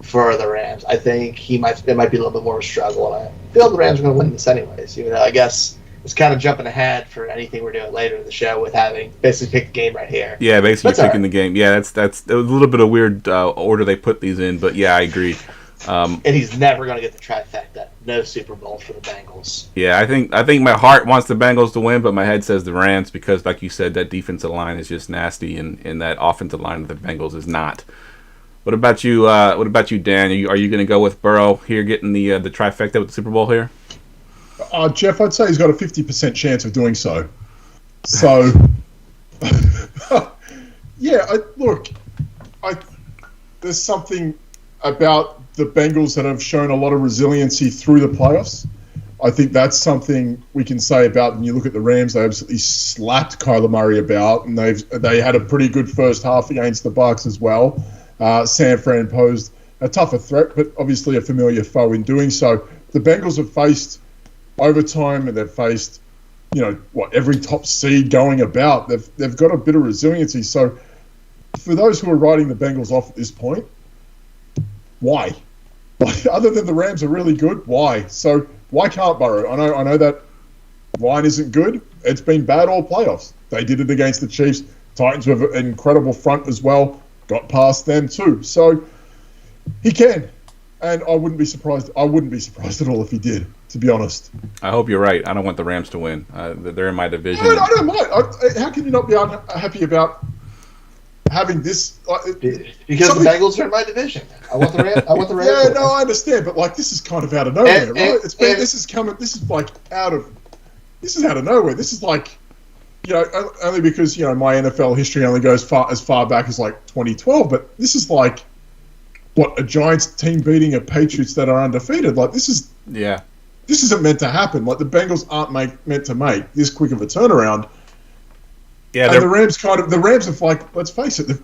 for the Rams. I think it might be a little bit more of a struggle, and I feel the Rams are going to win this anyways. I guess it's kind of jumping ahead for anything we're doing later in the show with having basically picked the game right here. Yeah, basically picking the game. Yeah, that's a little bit of weird order they put these in, but yeah, I agree. And he's never going to get the trifecta. No Super Bowl for the Bengals. Yeah, I think my heart wants the Bengals to win, but my head says the Rams because, like you said, that defensive line is just nasty, and that offensive line of the Bengals is not. What about you? Dan? Are you going to go with Burrow here, getting the trifecta with the Super Bowl here? Jeff, I'd say he's got a 50% chance of doing so. So, yeah, there's something about the Bengals that have shown a lot of resiliency through the playoffs. I think that's something we can say about when you look at the Rams. They absolutely slapped Carla Murray about, and they had a pretty good first half against the Bucs as well. San Fran posed a tougher threat, but obviously a familiar foe in doing so. The Bengals have faced overtime, and they've faced, every top seed going about. They've got a bit of resiliency. So, for those who are writing the Bengals off at this point, why? Other than the Rams are really good, why? So why can't Burrow? I know that line isn't good. It's been bad all playoffs. They did it against the Chiefs. Titans with an incredible front as well. Got past them too. So he can. And I wouldn't be surprised. I wouldn't be surprised at all if he did, to be honest. I hope you're right. I don't want the Rams to win. They're in my division. I don't mind. How can you not be unhappy about having this? Because the Bengals are in my division. I want the Rams. Yeah, no, I understand, but this is kind of out of nowhere, right? This is out of nowhere. This is only because my NFL history only goes as far back as 2012, but this is a Giants team beating a Patriots that are undefeated. This isn't meant to happen. The Bengals aren't meant to make this quick of a turnaround. Yeah, and the Rams have let's face it,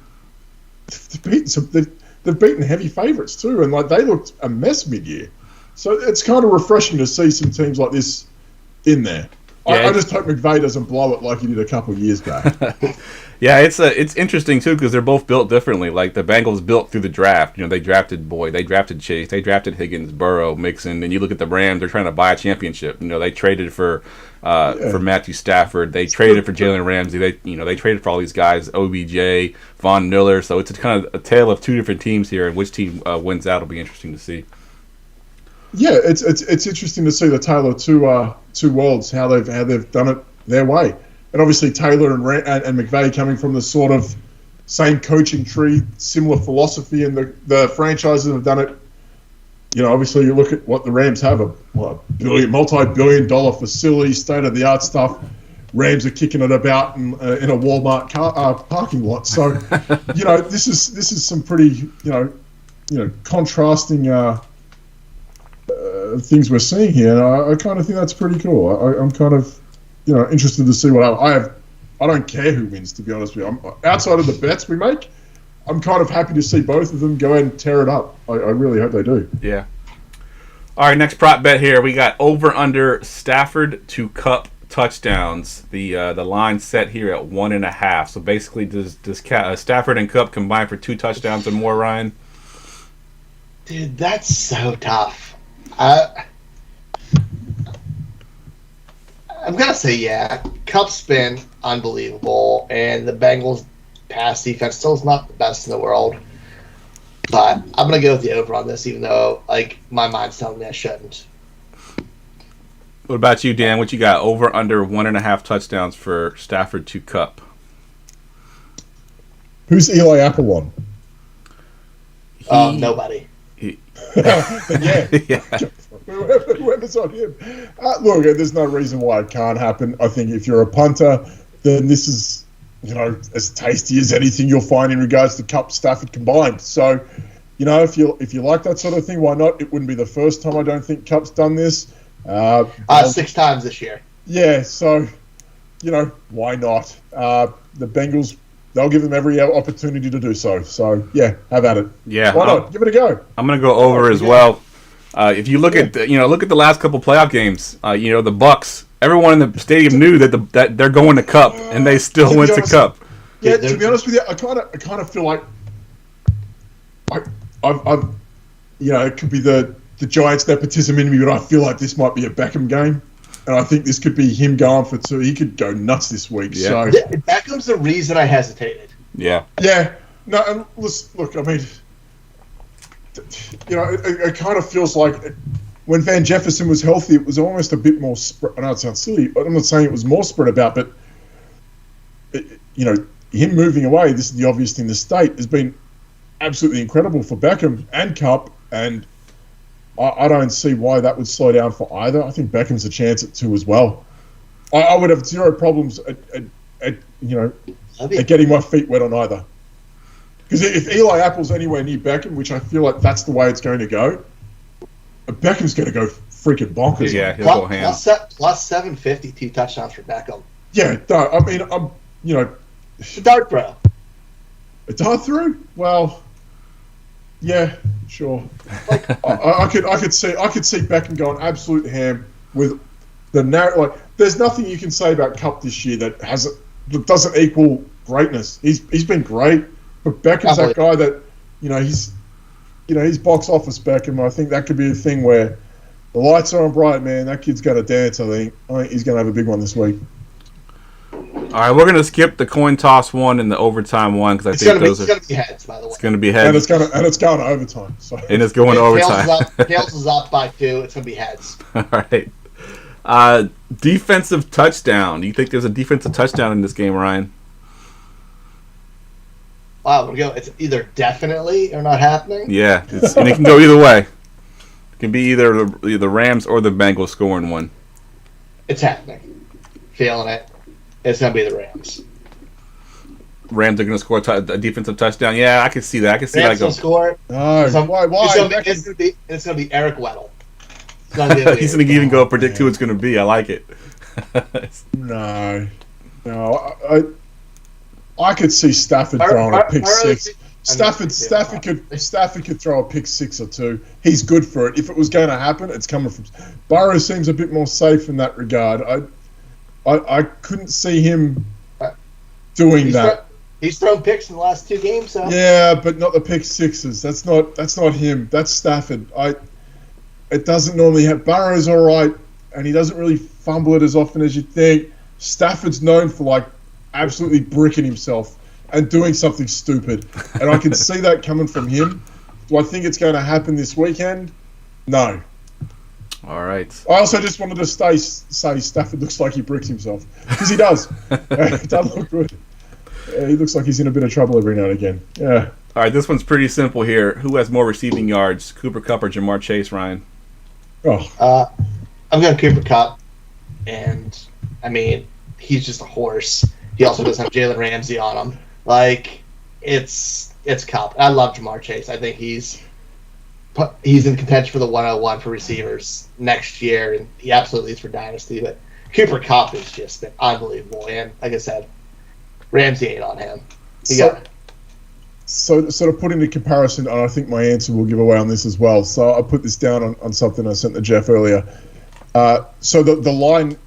they've beaten heavy favorites too, and they looked a mess mid-year. So it's kind of refreshing to see some teams like this in there. Yeah. I just hope McVay doesn't blow it like he did a couple of years back. Yeah, it's interesting too because they're both built differently. The Bengals built through the draft. They drafted Boyd, they drafted Chase, they drafted Higgins, Burrow, Mixon. And you look at the Rams; they're trying to buy a championship. They traded for Matthew Stafford, they traded for Jalen Ramsey. They traded for all these guys, OBJ, Von Miller. So it's kind of a tale of two different teams here, and which team wins out will be interesting to see. Yeah, it's interesting to see the tale of two worlds, how they've done it their way. And obviously Taylor and McVay coming from the sort of same coaching tree, similar philosophy, and the franchises have done it. Obviously you look at what the Rams have, a multi-billion-dollar facility, state-of-the-art stuff. Rams are kicking it about in a Walmart parking lot. So, this is some pretty, contrasting things we're seeing here. And I kind of think that's pretty cool. I'm kind of, interested to see what I don't care who wins, to be honest with you. Outside of the bets we make, I'm kind of happy to see both of them go ahead and tear it up. I really hope they do. Yeah. All right, next prop bet here. We got over under Stafford to Cup touchdowns. The line set here at 1.5. So basically, does Stafford and Kupp combine for 2 touchdowns and more, Ryan? Dude, that's so tough. I'm going to say, yeah. Kupp's been unbelievable, and the Bengals' pass defense still is not the best in the world. But I'm going to go with the over on this, even though my mind's telling me I shouldn't. What about you, Dan? What you got? Over, under 1.5 touchdowns for Stafford to Kupp. Who's Eli Apple on? Nobody. Yeah. Whoever's on him. Look, there's no reason why it can't happen. I think if you're a punter, then this is, as tasty as anything you'll find in regards to Kupp Stafford combined. So, if you like that sort of thing, why not? It wouldn't be the first time I don't think Kupp's done this. 6 times this year. Yeah, so, why not? The Bengals, they'll give them every opportunity to do so. So, yeah, have at it. Yeah. Why not? Give it a go. I'm going to go over as well. If you look at the last couple playoff games, the Bucks, everyone in the stadium knew that they're going to Kupp, and they still went to Kupp. Yeah, to be honest with you, I kind of feel like I've it could be the Giants' nepotism in me, but I feel like this might be a Beckham game, and I think this could be him going for 2. He could go nuts this week. Yeah. So Beckham's the reason I hesitated. Yeah. Yeah. No, and look, I mean, it kind of feels like when Van Jefferson was healthy, it was almost a bit more spread. I know it sounds silly. I'm not saying it was more spread about, but him moving away, this is the obvious thing. The state has been absolutely incredible for Beckham and Kupp, and I don't see why that would slow down for either. I think Beckham's a chance at 2 as well. I would have 0 problems at getting my feet wet on either. Because if Eli Apple's anywhere near Beckham, which I feel like that's the way it's going to go, Beckham's going to go freaking bonkers. Yeah, he'll go ham. Plus 750, 2 touchdowns for Beckham. Yeah, no, I mean, The dart throw. A dart through? Well, yeah, sure. I could see Beckham going absolute ham with the narrow. There's nothing you can say about Kupp this year that doesn't equal greatness. He's been great, but Beckham's that guy that he's box office Beckham. I think that could be a thing where the lights are on bright, man. That kid's going to dance. I think he's going to have a big one this week. All right, we're going to skip the coin toss one and the overtime one because I think those are. It's going to be heads, by the way. It's going to be heads, and it's going to overtime. So. And it's going to overtime. Tails is up by 2. It's going to be heads. All right. Defensive touchdown. Do you think there's a defensive touchdown in this game, Ryan? Wow, it's either definitely or not happening. Yeah, and it can go either way. It can be either the Rams or the Bengals scoring one. It's happening. Feeling it. It's going to be the Rams. Rams are going to score a defensive touchdown. Yeah, I can see that. I can see Rams that will score. No, why? It's going to be Eric Weddle. He's going to even go predict who it's going to be. I like it. No. I could see Stafford throwing a pick 6. Stafford could throw a pick 6 or 2. He's good for it. If it was going to happen, it's coming from. Burrow seems a bit more safe in that regard. I couldn't see him doing that. He's thrown picks in the last 2 games. So. Yeah, but not the pick 6s. That's not him. That's Stafford. It doesn't normally have. Burrow's all right, and he doesn't really fumble it as often as you think. Stafford's known for absolutely bricking himself and doing something stupid, and I can see that coming from him. Do I think it's going to happen this weekend? No. All right. I also just wanted to say Stafford looks like he bricks himself because he does. It does look good. He looks like he's in a bit of trouble every now and again. Yeah. All right, this one's pretty simple here. Who has more receiving yards, Cooper Kupp or Jamar Chase, Ryan? Oh. I'm going Cooper Kupp, and I mean he's just a horse. He also doesn't have Jalen Ramsey on him. It's Kupp. I love Jamar Chase. I think he's in contention for the 101 for receivers next year, and he absolutely is for Dynasty. But Cooper Kupp has just been unbelievable, and like I said, Ramsey ain't on him. So sort of put into comparison, and I think my answer will give away on this as well. So I put this down on something I sent to Jeff earlier. So the line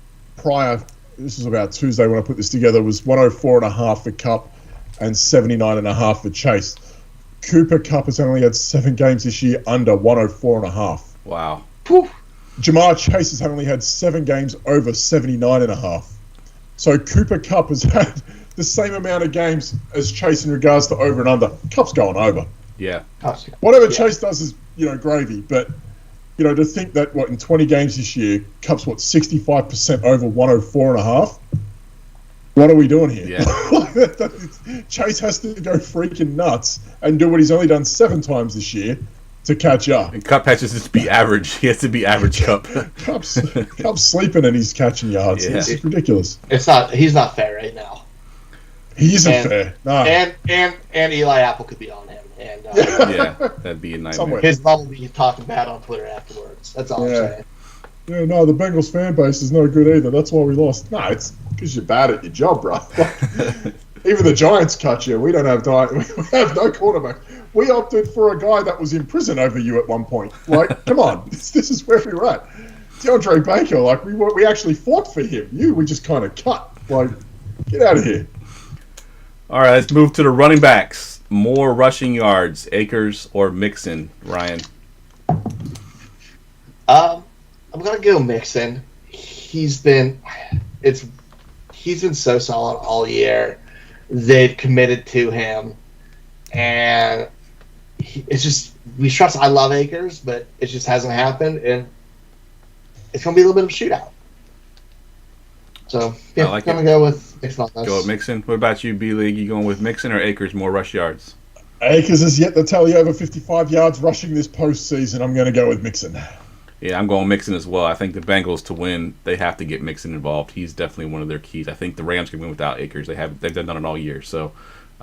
prior, this was about Tuesday when I put this together, was 104.5 for Cup and 79.5 for Chase. Cooper Kupp has only had 7 games this year under 104.5. Wow. Whew. Jamar Chase has only had 7 games over 79.5. So Cooper Kupp has had the same amount of games as Chase in regards to over and under. Kupp's going over. Yeah. Whatever Chase does is, gravy. But, to think that, in 20 games this year, Kupp's, 65% over 104.5? What are we doing here? Yeah. Chase has to go freaking nuts and do what he's only done 7 times this year to catch up. And Kupp has to just be average. He has to be average Kupp. Kupp's sleeping and he's catching yards. Yeah. It's ridiculous. He's not fair right now. He isn't fair. No. And Eli Apple could be on him. And Yeah, that'd be a nightmare. Somewhere. his mom will be talking bad on Twitter afterwards. That's all I'm saying. Yeah, no, the Bengals fan base is no good either. That's why we lost. No, it's because you're bad at your job, bro. Even the Giants cut you. We don't have we have no quarterback. We opted for a guy that was in prison over you at one point. Like, come on, this is where we're at. DeAndre Baker, we actually fought for him. We just kind of cut. Like, get out of here. All right, let's move to the running backs. More rushing yards, Akers or Mixon, Ryan? I'm gonna go Mixon. He's been so solid all year. They've committed to him, and it's just we trust. I love Akers, but it just hasn't happened, and it's gonna be a little bit of a shootout. So yeah, I'm gonna go with Mixon on this. Go with Mixon. What about you, B-League? You going with Mixon or Akers? More rush yards? Akers has yet to tally over 55 yards rushing this postseason. I'm going to go with Mixon. Yeah, I'm going Mixon as well. I think the Bengals, to win, they have to get Mixon involved. He's definitely one of their keys. I think the Rams can win without Akers. They've done it all year. So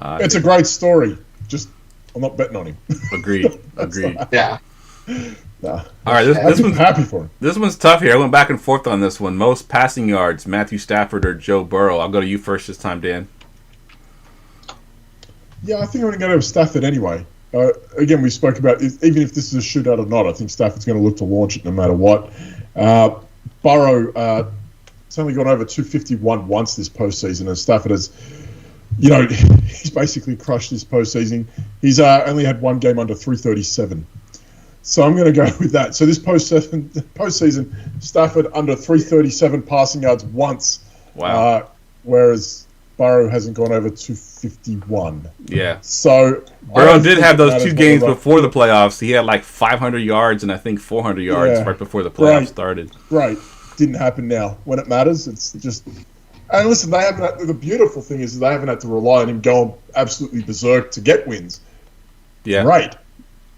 it's a great story. Just I'm not betting on him. Agreed. Yeah. Nah. All right, this one's happy for him. This one's tough here. I went back and forth on this one. Most passing yards, Matthew Stafford or Joe Burrow? I'll go to you first this time, Dan. Yeah, I think I'm going to go to Stafford anyway. Again, we spoke about even if this is a shootout or not, I think Stafford's going to look to launch it no matter what. Burrow, it's only gone over 251 once this postseason, and Stafford has, he's basically crushed this postseason. He's only had 1 game under 337. So I'm going to go with that. So this postseason, Stafford under 337 passing yards once. Wow. Whereas Burrow hasn't gone over 251. Yeah. So Burrow did have those 2 games before the playoffs. He had like 500 yards and I think 400 yards right before the playoffs started. Right. Didn't happen now. When it matters, it's just... And listen, the beautiful thing is they haven't had to rely on him going absolutely berserk to get wins. Yeah. Right.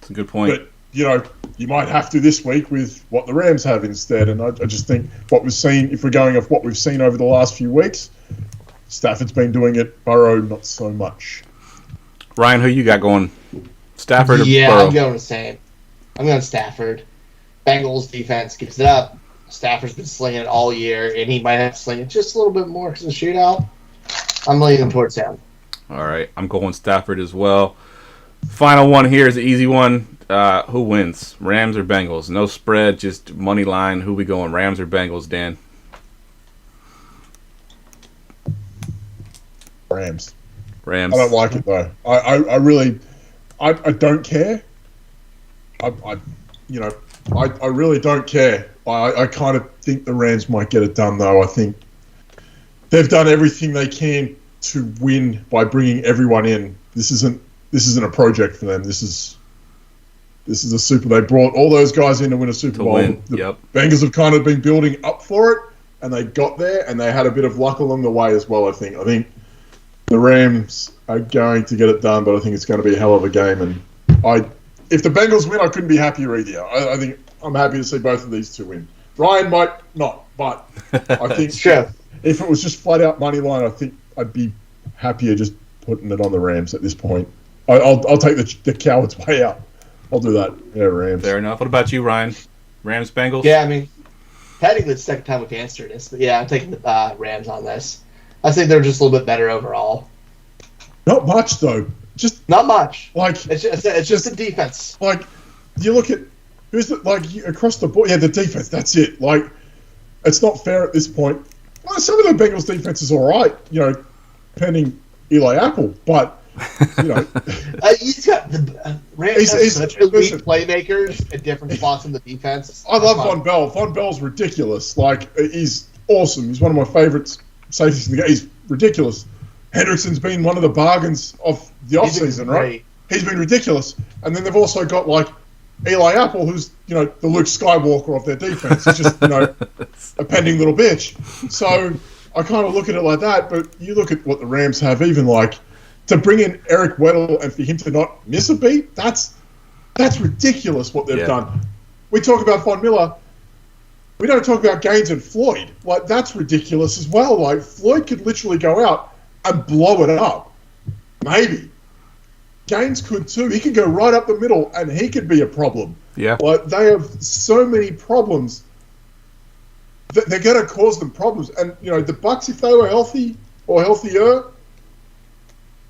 That's a good point. But, you might have to this week with what the Rams have instead. And I just think what we've seen, if we're going off what we've seen over the last few weeks, Stafford's been doing it. Burrow, not so much. Ryan, who you got going? Stafford or Burrow? Yeah, I'm going the same. I'm going Stafford. Bengals defense gives it up. Stafford's been slinging it all year, and he might have to sling it just a little bit more because of the shootout. I'm leaning towards him. All right, I'm going Stafford as well. Final one here is an easy one. Who wins? Rams or Bengals? No spread, just money line. Who we going? Rams or Bengals, Dan? Rams. I don't like it though. I really don't care. I really don't care. I kind of think the Rams might get it done though. I think they've done everything they can to win by bringing everyone in. This isn't a project for them. This is a Super. They brought all those guys in to win a Super Bowl. The Bengals have kind of been building up for it, and they got there, and they had a bit of luck along the way as well. I think the Rams are going to get it done, but I think it's going to be a hell of a game. And if the Bengals win, I couldn't be happier either. I think I'm happy to see both of these two win. Ryan might not, but I think if it was just flat out money line, I think I'd be happier just putting it on the Rams at this point. I'll take the coward's way out. I'll do that. Yeah, Rams. Fair enough. What about you, Ryan? Rams, Bengals? Yeah, I mean, technically it's the second time we've answered this, but yeah, I'm taking the Rams on this. I think they're just a little bit better overall. Not much though. Just not much. Like it's just the defense. Like you look at who's across the board. Yeah, the defense. That's it. Like it's not fair at this point. Well, some of the Bengals defense is all right, pending Eli Apple, but he's got the Rams have such elite playmakers at different spots in the defense. I love Von Bell. Von Bell's ridiculous. Like, he's awesome. He's one of my favorites safeties in the game. He's ridiculous. Hendrickson's been one of the bargains of the offseason, right? He's been ridiculous. And then they've also got, like, Eli Apple, who's, the Luke Skywalker of their defense. He's just, a pending little bitch. So I kind of look at it like that, but you look at what the Rams have, even, like, to bring in Eric Weddle and for him to not miss a beat, that's ridiculous what they've done. We talk about Von Miller. We don't talk about Gaines and Floyd. Like, that's ridiculous as well. Like, Floyd could literally go out and blow it up. Maybe. Gaines could too. He could go right up the middle and he could be a problem. Yeah. Like, they have so many problems that they're going to cause them problems. And, the Bucs, if they were healthy or healthier,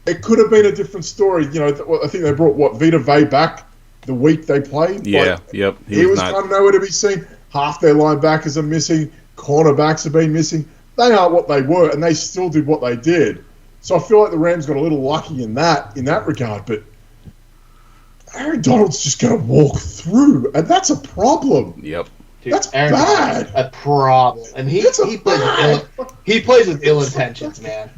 it could have been a different story. I think they brought, Vita Vea back the week they played. Yeah, yep. He was kind of nowhere to be seen. Half their linebackers are missing. Cornerbacks have been missing. They aren't what they were, and they still did what they did. So I feel like the Rams got a little lucky in that regard. But Aaron Donald's just going to walk through, and that's a problem. Yep. Dude, that's Aaron bad. A problem, and he plays with ill intentions, man.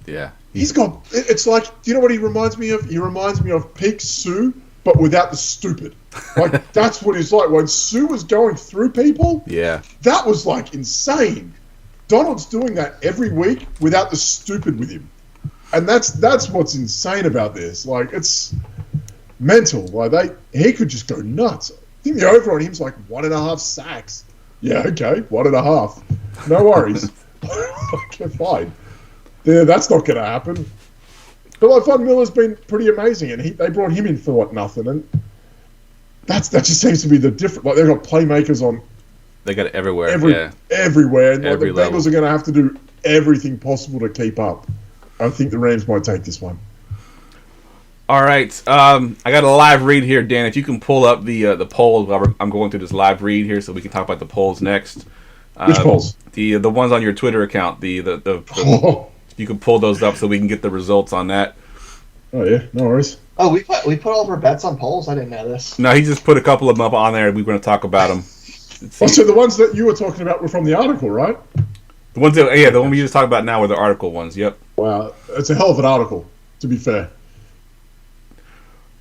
Yeah. He's got. It's like, do you know what he reminds me of? He reminds me of Peak Sue, but without the stupid. Like, that's what he's like. When Sue was going through people, that was, like, insane. Donald's doing that every week without the stupid with him. And that's what's insane about this. Like, it's mental. Like, he could just go nuts. I think the over on him's like 1.5 sacks. Yeah, okay, 1.5. No worries. Okay, fine. Yeah, that's not going to happen. But like, Von Miller's been pretty amazing, and they brought him in for nothing, and that just seems to be the difference. Like, they've got playmakers on. They got it everywhere. Everywhere, and every the Bengals are going to have to do everything possible to keep up. I think the Rams might take this one. All right, I got a live read here, Dan. If you can pull up the polls, I'm going through this live read here, so we can talk about the polls next. Which polls? The ones on your Twitter account. You can pull those up so we can get the results on that. Oh yeah, no worries. Oh, we put all of our bets on polls. I didn't know this. No, he just put a couple of them up on there. We were going to talk about them. So the ones that you were talking about were from the article, right? The ones that, the one we just talked about now were the article ones. Yep. Wow, it's a hell of an article, to be fair.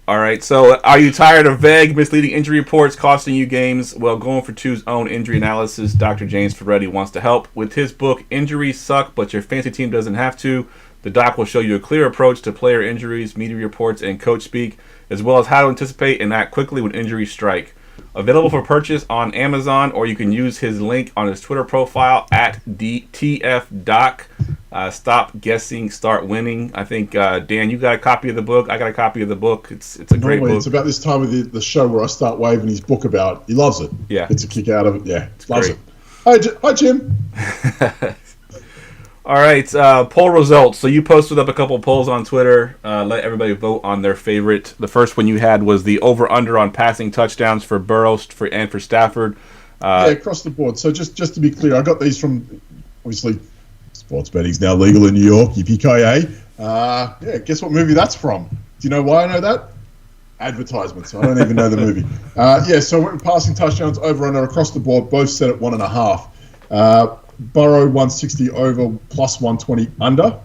All right, so are you tired of vague, misleading injury reports costing you games? Well, Going for Two's own injury analysis, Dr. James Ferretti wants to help. With his book, Injuries Suck, But Your Fantasy Team Doesn't Have To, the doc will show you a clear approach to player injuries, media reports, and coach speak, as well as how to anticipate and act quickly when injuries strike. Available for purchase on Amazon, or you can use his link on his Twitter profile at TFDoc. Stop guessing, start winning. I think, Dan, you got a copy of the book. I got a copy of the book. It's a great book. It's about this time of the show where I start waving his book about. He loves it. Yeah. Gets a kick out of it. Yeah, loves great. it. Hi, Jim. All right, poll results. So you posted up a couple polls on Twitter. Let everybody vote on their favorite. The first one you had was the over-under on passing touchdowns for Burrow and for Stafford. Across the board. So just to be clear, I got these from, obviously, sports betting's now legal in New York. Yippee-ki-yay. Guess what movie that's from? Do you know why I know that? Advertisements. I don't even know the movie. So I went with passing touchdowns over-under across the board. Both set at 1.5. Burrow 160 over plus 120 under.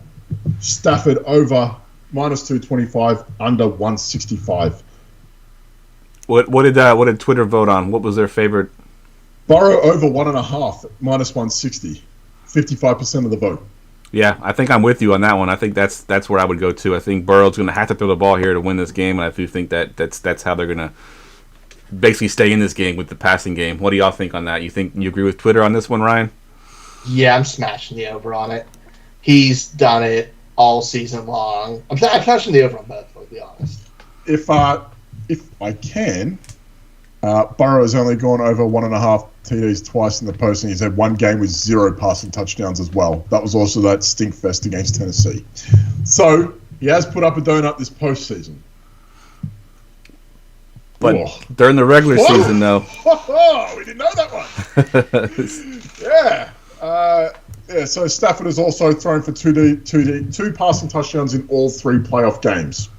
Stafford over minus 225 under 165. What did Twitter vote on? What was their favorite? Burrow over 1.5 minus 160. 55% of the vote. Yeah, I think I'm with you on that one. I think that's where I would go to. I think Burrow's going to have to throw the ball here to win this game, and I do think that's how they're going to basically stay in this game with the passing game. What do y'all think on that? You agree with Twitter on this one, Ryan? Yeah, I'm smashing the over on it. He's done it all season long. I'm smashing the over on both, to be honest. If I can, Burrow has only gone over 1.5 TDs twice in the postseason. He's had one game with 0 passing touchdowns as well. That was also that stink fest against Tennessee. So he has put up a donut this postseason. But during the regular season, though. We didn't know that one. Yeah. Yeah, so Stafford has also thrown for two passing touchdowns in all 3 playoff games.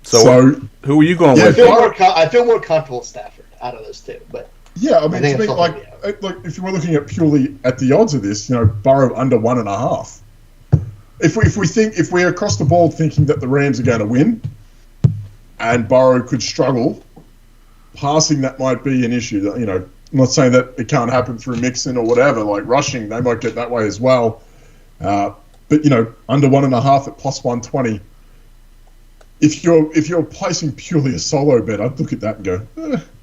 So who are you going with? I feel more comfortable with Stafford out of those two, but yeah, I mean, to me, like if you were looking at purely at the odds of this, Burrow under 1.5. If we're across the board thinking that the Rams are going to win, and Burrow could struggle, passing that might be an issue. I'm not saying that it can't happen through Mixon or whatever. Like rushing, they might get that way as well. But under 1.5 at plus 120. If you're placing purely a solo bet, I'd look at that and go,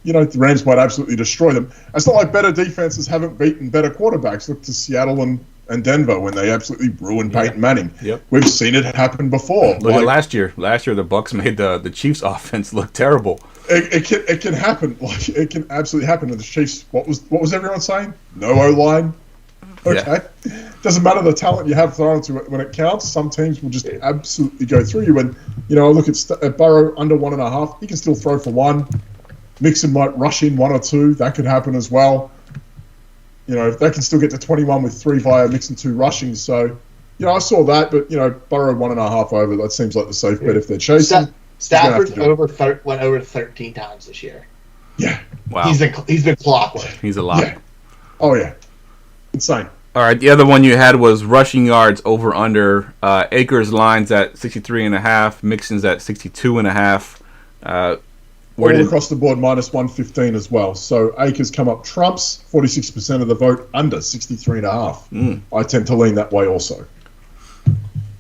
the Rams might absolutely destroy them. It's not like better defenses haven't beaten better quarterbacks. Look to Seattle and Denver when they absolutely ruined Peyton Manning. Yep. We've seen it happen before. Look at last year. Last year, the Bucs made the Chiefs' offense look terrible. It can happen. Like it can absolutely happen. And the Chiefs, what was everyone saying? No O-line. Okay. Yeah. Doesn't matter the talent you have thrown to it when it counts. Some teams will just absolutely go through you. And I look at Burrow under 1.5. He can still throw for 1. Mixon might rush in 1 or 2. That could happen as well. If they can still get to 21 with 3 via Mixon 2 rushing. So, I saw that, but Burrow 1.5 over. That seems like the safe bet if they're chasing. Stafford went over 13 times this year. Yeah. Wow. He's been clockwork. He's a lot. Yeah. Oh yeah. Insane. All right, the other one you had was rushing yards over under. Akers lines at 63.5. Mixon's at 62.5. All across the board minus 115 as well. So Akers come up trumps, 46% of the vote under 63.5. I tend to lean that way also.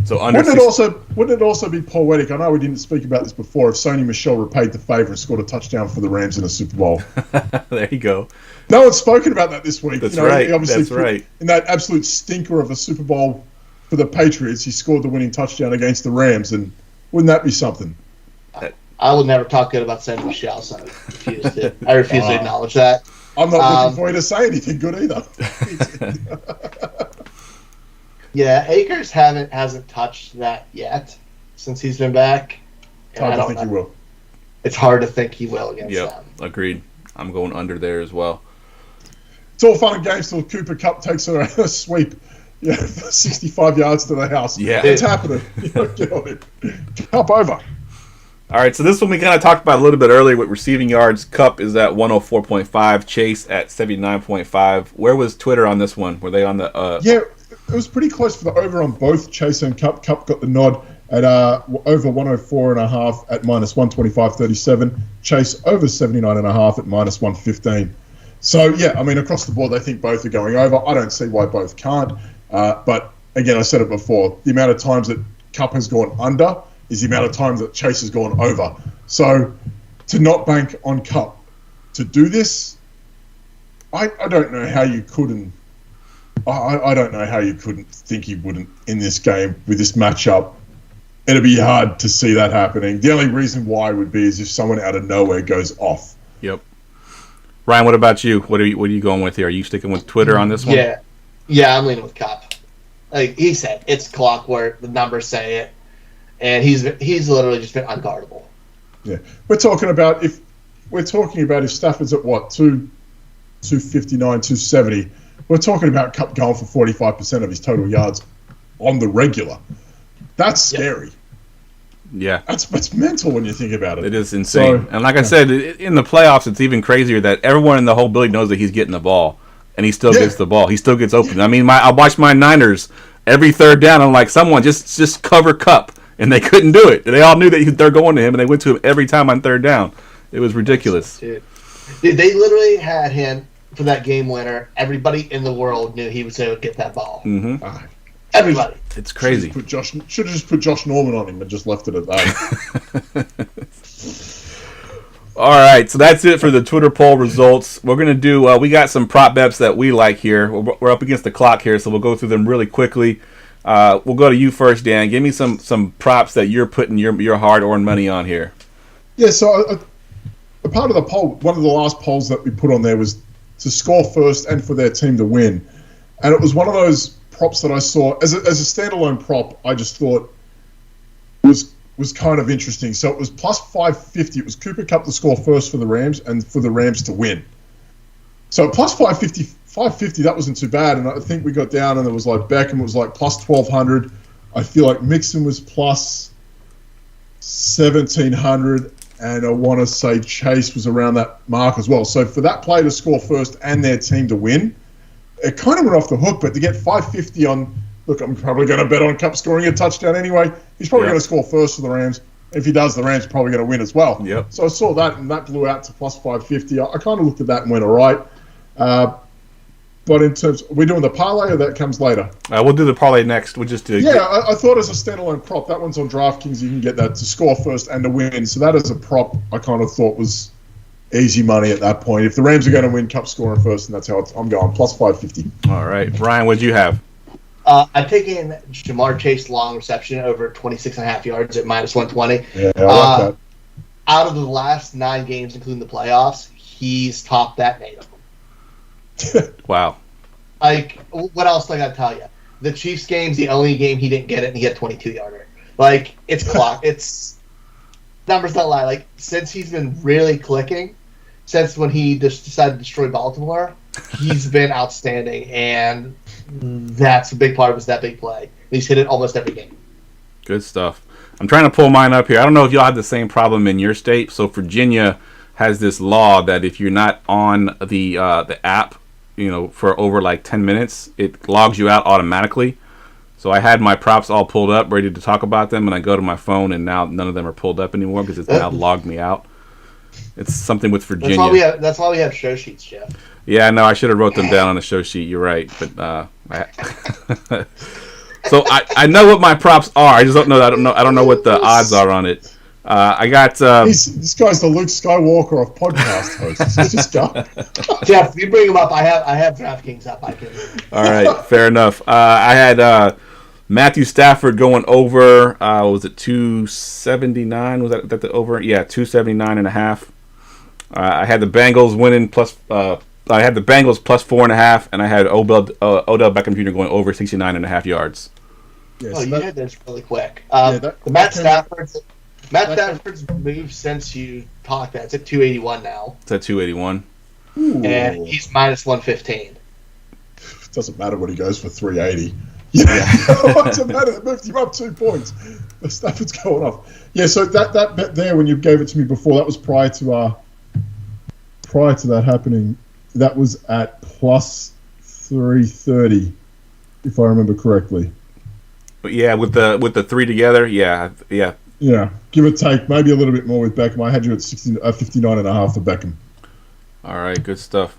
So under wouldn't it also be poetic? I know we didn't speak about this before. If Sony Michel repaid the favor and scored a touchdown for the Rams in a Super Bowl. There you go. No one's spoken about that this week. That's right. Obviously, That's right. In that absolute stinker of a Super Bowl for the Patriots, he scored the winning touchdown against the Rams, and wouldn't that be something? I will never talk good about Sony Michel, so I refuse to acknowledge that. I'm not looking for you to say anything good either. Yeah, Akers hasn't touched that yet since he's been back. It's hard to think he will. It's hard to think he will against them. Agreed. I'm going under there as well. It's all fun and games till Cooper Kupp takes a sweep. 65 yards to the house. Yeah. It's happening. Get on it. Kupp over. All right, so this one we kind of talked about a little bit earlier with receiving yards. Kupp is at 104.5, Chase at 79.5. Where was Twitter on this one? Were they on the... Yeah, it was pretty close for the over on both Chase and Kupp. Kupp got the nod at over 104.5 at minus 125.37. Chase over 79.5 at minus 115. So, yeah, I mean, across the board, they think both are going over. I don't see why both can't. But, again, I said it before, the amount of times that Kupp has gone under is the amount of times that Chase has gone over. So, to not bank on Kupp to do this, I don't know how you couldn't. I don't know how you couldn't think he wouldn't in this game with this matchup. It'd be hard to see that happening. The only reason why would be is if someone out of nowhere goes off. Yep. Ryan, what about you? What are you going with here? Are you sticking with Twitter on this one? Yeah, I'm leaning with Kupp. Like he said, it's clockwork. The numbers say it, and he's literally just been unguardable. Yeah, we're talking about if Stafford's at what 259, 270. We're talking about Kupp going for 45% of his total yards on the regular. That's scary. Yeah. That's mental when you think about it. It is insane. And like I said, in the playoffs, it's even crazier that everyone in the whole building knows that he's getting the ball. And he still gets the ball. He still gets open. I mean, I watched my Niners every third down. I'm like, someone just cover Kupp. And they couldn't do it. They all knew that they're going to him, and they went to him every time on third down. It was ridiculous. Dude, they literally had him for that game winner. Everybody in the world knew he was going to get that ball. Mm-hmm. Everybody. It's crazy. Should have just put Josh Norman on him and just left it at that. All right, so that's it for the Twitter poll results. We're going to do, we got some prop bets that we like here. We're up against the clock here, so we'll go through them really quickly. We'll go to you first, Dan. Give me some props that you're putting your hard-earned money on here. Yeah, so a part of the poll, one of the last polls that we put on there was to score first and for their team to win. And it was one of those props that I saw, as a standalone prop, I just thought was kind of interesting. So it was plus 550. It was Cooper Kupp to score first for the Rams and for the Rams to win. So plus 550 550, that wasn't too bad. And I think we got down and it was like Beckham was like plus 1,200. I feel like Mixon was plus 1,700. And I want to say Chase was around that mark as well. So for that player to score first and their team to win, it kind of went off the hook. But to get 550 on, look, I'm probably going to bet on Cup scoring a touchdown anyway. He's probably going to score first for the Rams. If he does, the Rams are probably going to win as well. Yep. So I saw that, and that blew out to plus 550. I kind of looked at that and went, all right. But in terms, are we doing the parlay or that comes later? We'll do the parlay next. We'll just do. Yeah, I thought as a standalone prop, that one's on DraftKings. You can get that to score first and to win. So that as a prop, I kind of thought was easy money at that point. If the Rams are going to win Cup scoring first, and that's how I'm going, plus 550. All right, Brian, what'd you have? I'm taking Jamar Chase long reception over 26.5 yards at minus 120. Yeah, I like that. Out of the last 9 games, including the playoffs, he's topped that native. Wow. Like, what else do I got to tell you? The Chiefs game's the only game he didn't get it, and he had 22-yarder. Like, it's clock. It's numbers don't lie. Like, since he's been really clicking, since when he just decided to destroy Baltimore, he's been outstanding, and that's a big part of his that big play. He's hit it almost every game. Good stuff. I'm trying to pull mine up here. I don't know if y'all have the same problem in your state. So Virginia has this law that if you're not on the app, for over like 10 minutes, it logs you out automatically. So I had my props all pulled up, ready to talk about them, and I go to my phone, and now none of them are pulled up anymore because it's now logged me out. It's something with Virginia. That's why we have show sheets, Jeff. Yeah, no, I should have wrote them down on the show sheet. You're right, but so I know what my props are. I just don't know. I don't know what the odds are on it. I got. This guy's the Luke Skywalker of podcast hosts. He's just gone. Jeff, you bring him up. I have DraftKings up. I can. All right, fair enough. I had Matthew Stafford going over. Was it 279? Was that the over? Yeah, 279.5. I had the Bengals winning plus. I had the Bengals plus 4.5, and I had Odell Beckham Jr. going over 69.5 yards. Yes, you did this really quick. Matt Stafford's moved since you talked. It's at 281 now. It's at 281. And he's minus 115. It doesn't matter what he goes for 380. Yeah, it doesn't matter. It moved him up 2 points. The Stafford's going off. Yeah, so that bet there when you gave it to me before, that was prior to that happening. That was at plus 330, if I remember correctly. But yeah, with the three together, yeah. Yeah, give or take, maybe a little bit more with Beckham. I had you at 59.5 for Beckham. All right, good stuff.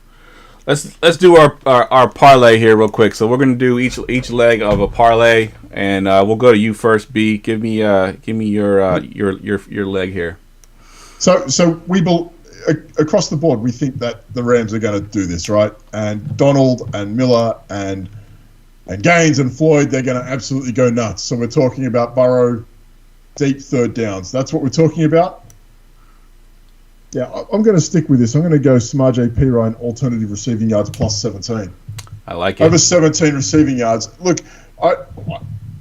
Let's do our parlay here real quick. So we're gonna do each leg of a parlay, and we'll go to you first, B. Give me your leg here. So we across the board, we think that the Rams are going to do this, right? And Donald and Miller and Gaines and Floyd, they're going to absolutely go nuts. So we're talking about Burrow, deep third downs. That's what we're talking about? Yeah, I'm going to stick with this. I'm going to go Samaje Perine, alternative receiving yards, plus 17. I like it. Over 17 receiving yards. Look, I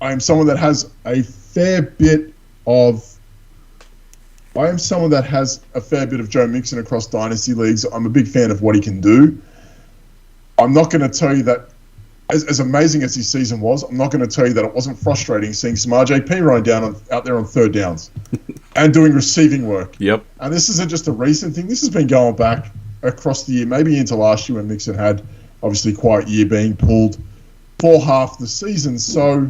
am someone that has a fair bit of Joe Mixon across dynasty leagues. I'm a big fan of what he can do. I'm not going to tell you that, as amazing as his season was, I'm not going to tell you that it wasn't frustrating seeing Samaje Perine out there on third downs and doing receiving work. Yep. And this isn't just a recent thing. This has been going back across the year, maybe into last year when Mixon had obviously quite a year being pulled for half the season. So,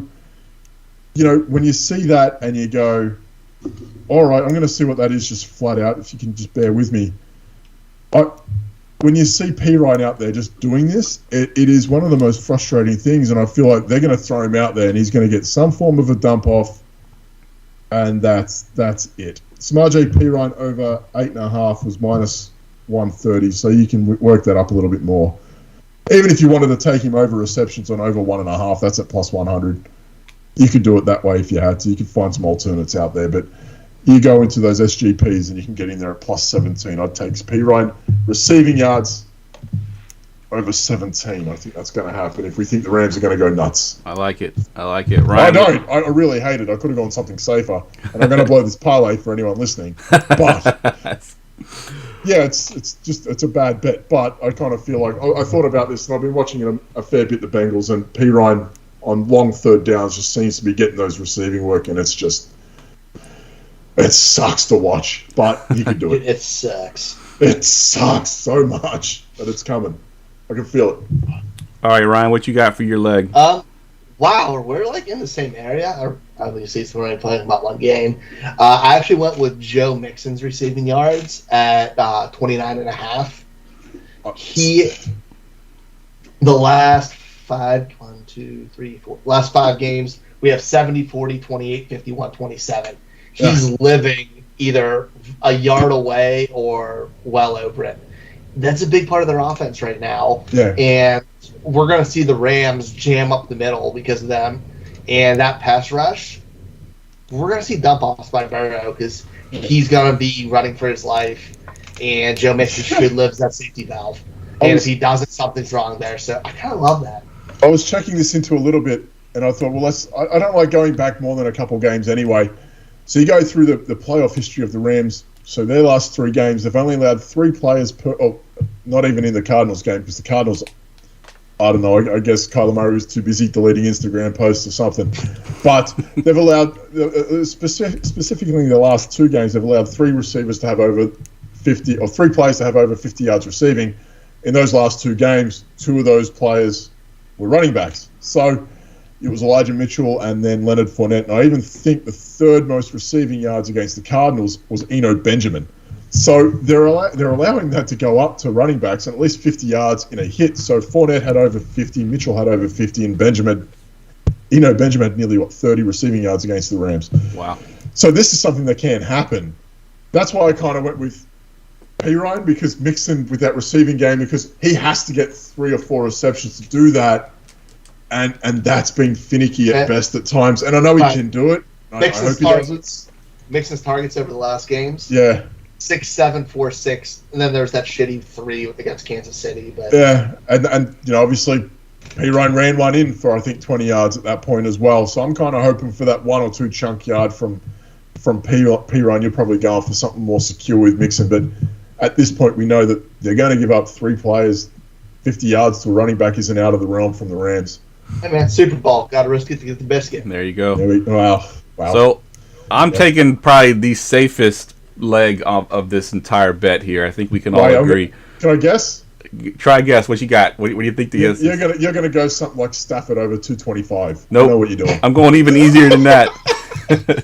when you see that and you go, all right, I'm going to see what that is just flat out, if you can just bear with me. When you see Perine out there just doing this, it is one of the most frustrating things, and I feel like they're going to throw him out there and he's going to get some form of a dump off, and that's it. Samaje Perine over 8.5 was minus 130, so you can work that up a little bit more. Even if you wanted to take him over receptions on over 1.5, that's at plus 100. You could do it that way if you had to. You could find some alternates out there, but you go into those SGPs and you can get in there at plus 17. I'd take Perine receiving yards over 17. I think that's going to happen if we think the Rams are going to go nuts. I like it. Ryan, I don't. I really hate it. I could have gone something safer, and I'm going to blow this parlay for anyone listening. But Yeah, it's a bad bet, but I kind of feel like I thought about this, and I've been watching it a fair bit. The Bengals and Pirine on long third downs just seems to be getting those receiving work, and it sucks to watch, but he can do it. It sucks. It sucks so much, but it's coming. I can feel it. All right, Ryan, what you got for your leg? Wow, we're like in the same area. Obviously, we're only playing about one game. I actually went with Joe Mixon's receiving yards at 29.5. The last last 5 games, we have 70, 40, 28, 51, 27. He's living either a yard away or well over it. That's a big part of their offense right now. Yeah. And we're going to see the Rams jam up the middle because of them. And that pass rush, we're going to see dump-offs by Burrow because he's going to be running for his life. And Joe Mixon should live that safety valve. And if he doesn't, something's wrong there. So I kind of love that. I was checking this into a little bit, and I thought, well, I don't like going back more than a couple games anyway. So you go through the playoff history of the Rams. So their last 3 games, they've only allowed 3 players per. Oh, not even in the Cardinals game, because the Cardinals, I don't know. I guess Carla Murray was too busy deleting Instagram posts or something. But they've allowed, specifically in the last 2 games, they've allowed 3 receivers to have over 50, or 3 players to have over 50 yards receiving. In those last 2 games, 2 of those players were running backs. So it was Elijah Mitchell and then Leonard Fournette. And I even think the 3rd most receiving yards against the Cardinals was Eno Benjamin. So they're allowing that to go up to running backs and at least 50 yards in a hit. So Fournette had over 50, Mitchell had over 50, and Eno Benjamin had nearly 30 receiving yards against the Rams. Wow. So this is something that can happen. That's why I kind of went with Pirine, because Mixon with that receiving game, because he has to get 3 or 4 receptions to do that. And that's been finicky at best at times. And I know he can do it. Mixon's targets over the last games. Yeah. 6, 7, 4, 6. And then there's that shitty 3 against Kansas City. But yeah. And obviously, Pirine ran one in for, I think, 20 yards at that point as well. So I'm kind of hoping for that 1 or 2 chunk yard from Pirine. You're probably going for something more secure with Mixon. But at this point, we know that they're going to give up 3 players. 50 yards to a running back isn't out of the realm from the Rams. Hey man, Super Bowl. Got to risk it to get the biscuit. There you go. Wow. So I'm taking probably the safest leg of this entire bet here. I think we can all agree. Can I guess? Try guess. What you got? What do you think the is? You're gonna go something like Stafford over 225. Nope. I know what you're doing. I'm going even easier than that.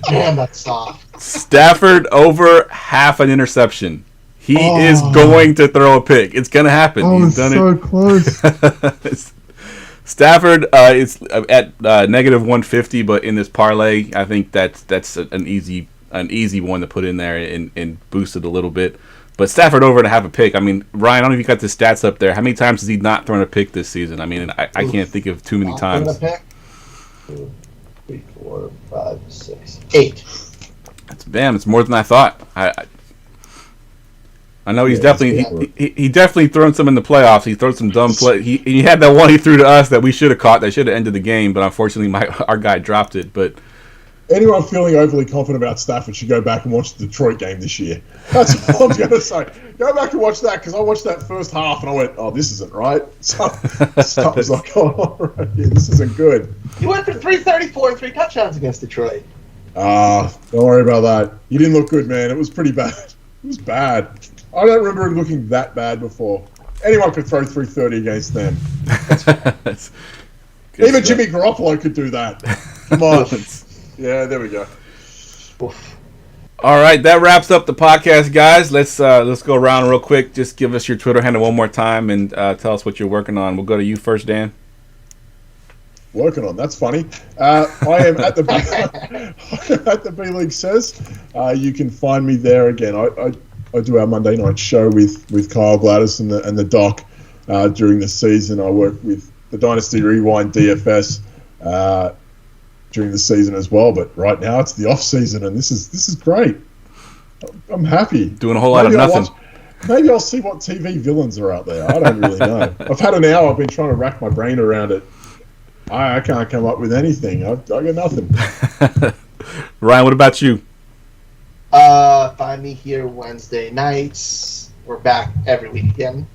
Damn, that's soft. Stafford over half an interception. He is going to throw a pick. It's going to happen. He's done so it. Close. Stafford is at negative 150, but in this parlay, I think that's an easy one to put in there and boost it a little bit. But Stafford over to have a pick. I mean, Ryan, I don't know if you got the stats up there. How many times has he not thrown a pick this season? I mean, I can't think of too many times. 2, 3, 4, 5, 6, 8. It's more than I thought. I know he's he definitely thrown some in the playoffs. He threw some dumb play. He had that one he threw to us that we should have caught. That should have ended the game, but unfortunately our guy dropped it. But anyone feeling overly confident about Stafford should go back and watch the Detroit game this year. That's what I'm going to say. Go back and watch that, because I watched that first half and I went, "Oh, this isn't right." So I was like, "Oh, right, yeah, this isn't good." You went for 334 and 3 touchdowns against Detroit. Don't worry about that. You didn't look good, man. It was pretty bad. It was bad. I don't remember him looking that bad before. Anyone could throw 330 against them. Even Jimmy Garoppolo could do that. Come on. Yeah, there we go. All right, that wraps up the podcast, guys. Let's go around real quick. Just give us your Twitter handle one more time and tell us what you're working on. We'll go to you first, Dan. Working on. That's funny. I am at the B League Says. You can find me there again. I do our Monday night show with Kyle Gladys and the Doc during the season. I work with the Dynasty Rewind DFS during the season as well. But right now it's the off season, and this is great. I'm happy. Doing a whole lot of nothing. Maybe I'll see what TV villains are out there. I don't really know. I've had an hour. I've been trying to rack my brain around it. I can't come up with anything. I got nothing. Ryan, what about you? Find me here Wednesday nights we're back every week again.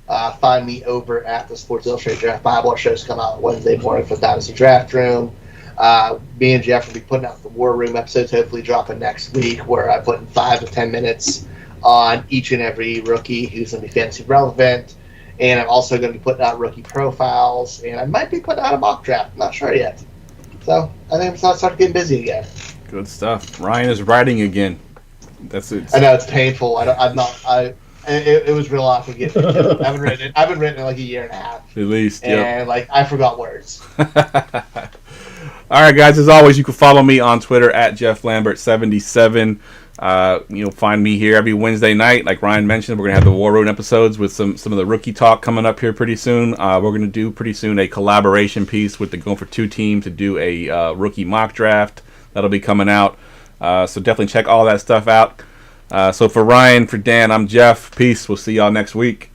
Find me over at the Sports Illustrated Draft Bible. Our shows come out Wednesday morning for the Dynasty Draft Room. Me and Jeff will be putting out the War Room episodes, hopefully dropping next week, where I put in 5 to 10 minutes on each and every rookie who's going to be fantasy relevant. And I'm also going to be putting out rookie profiles, and I might be putting out a mock draft. I'm not sure yet. So I think I'm starting getting busy again. Good stuff. Ryan is writing again. That's it. I know it's painful. It was real awkward getting it. I haven't written it in like a year and a half. At least, and I forgot words. All right, guys. As always, you can follow me on Twitter at JeffLambert77. You'll find me here every Wednesday night. Like Ryan mentioned, we're gonna have the War Room episodes with some of the rookie talk coming up here pretty soon. We're gonna do pretty soon a collaboration piece with the Going for Two team to do a rookie mock draft. That'll be coming out. So definitely check all that stuff out. So for Ryan, for Dan, I'm Jeff. Peace. We'll see y'all next week.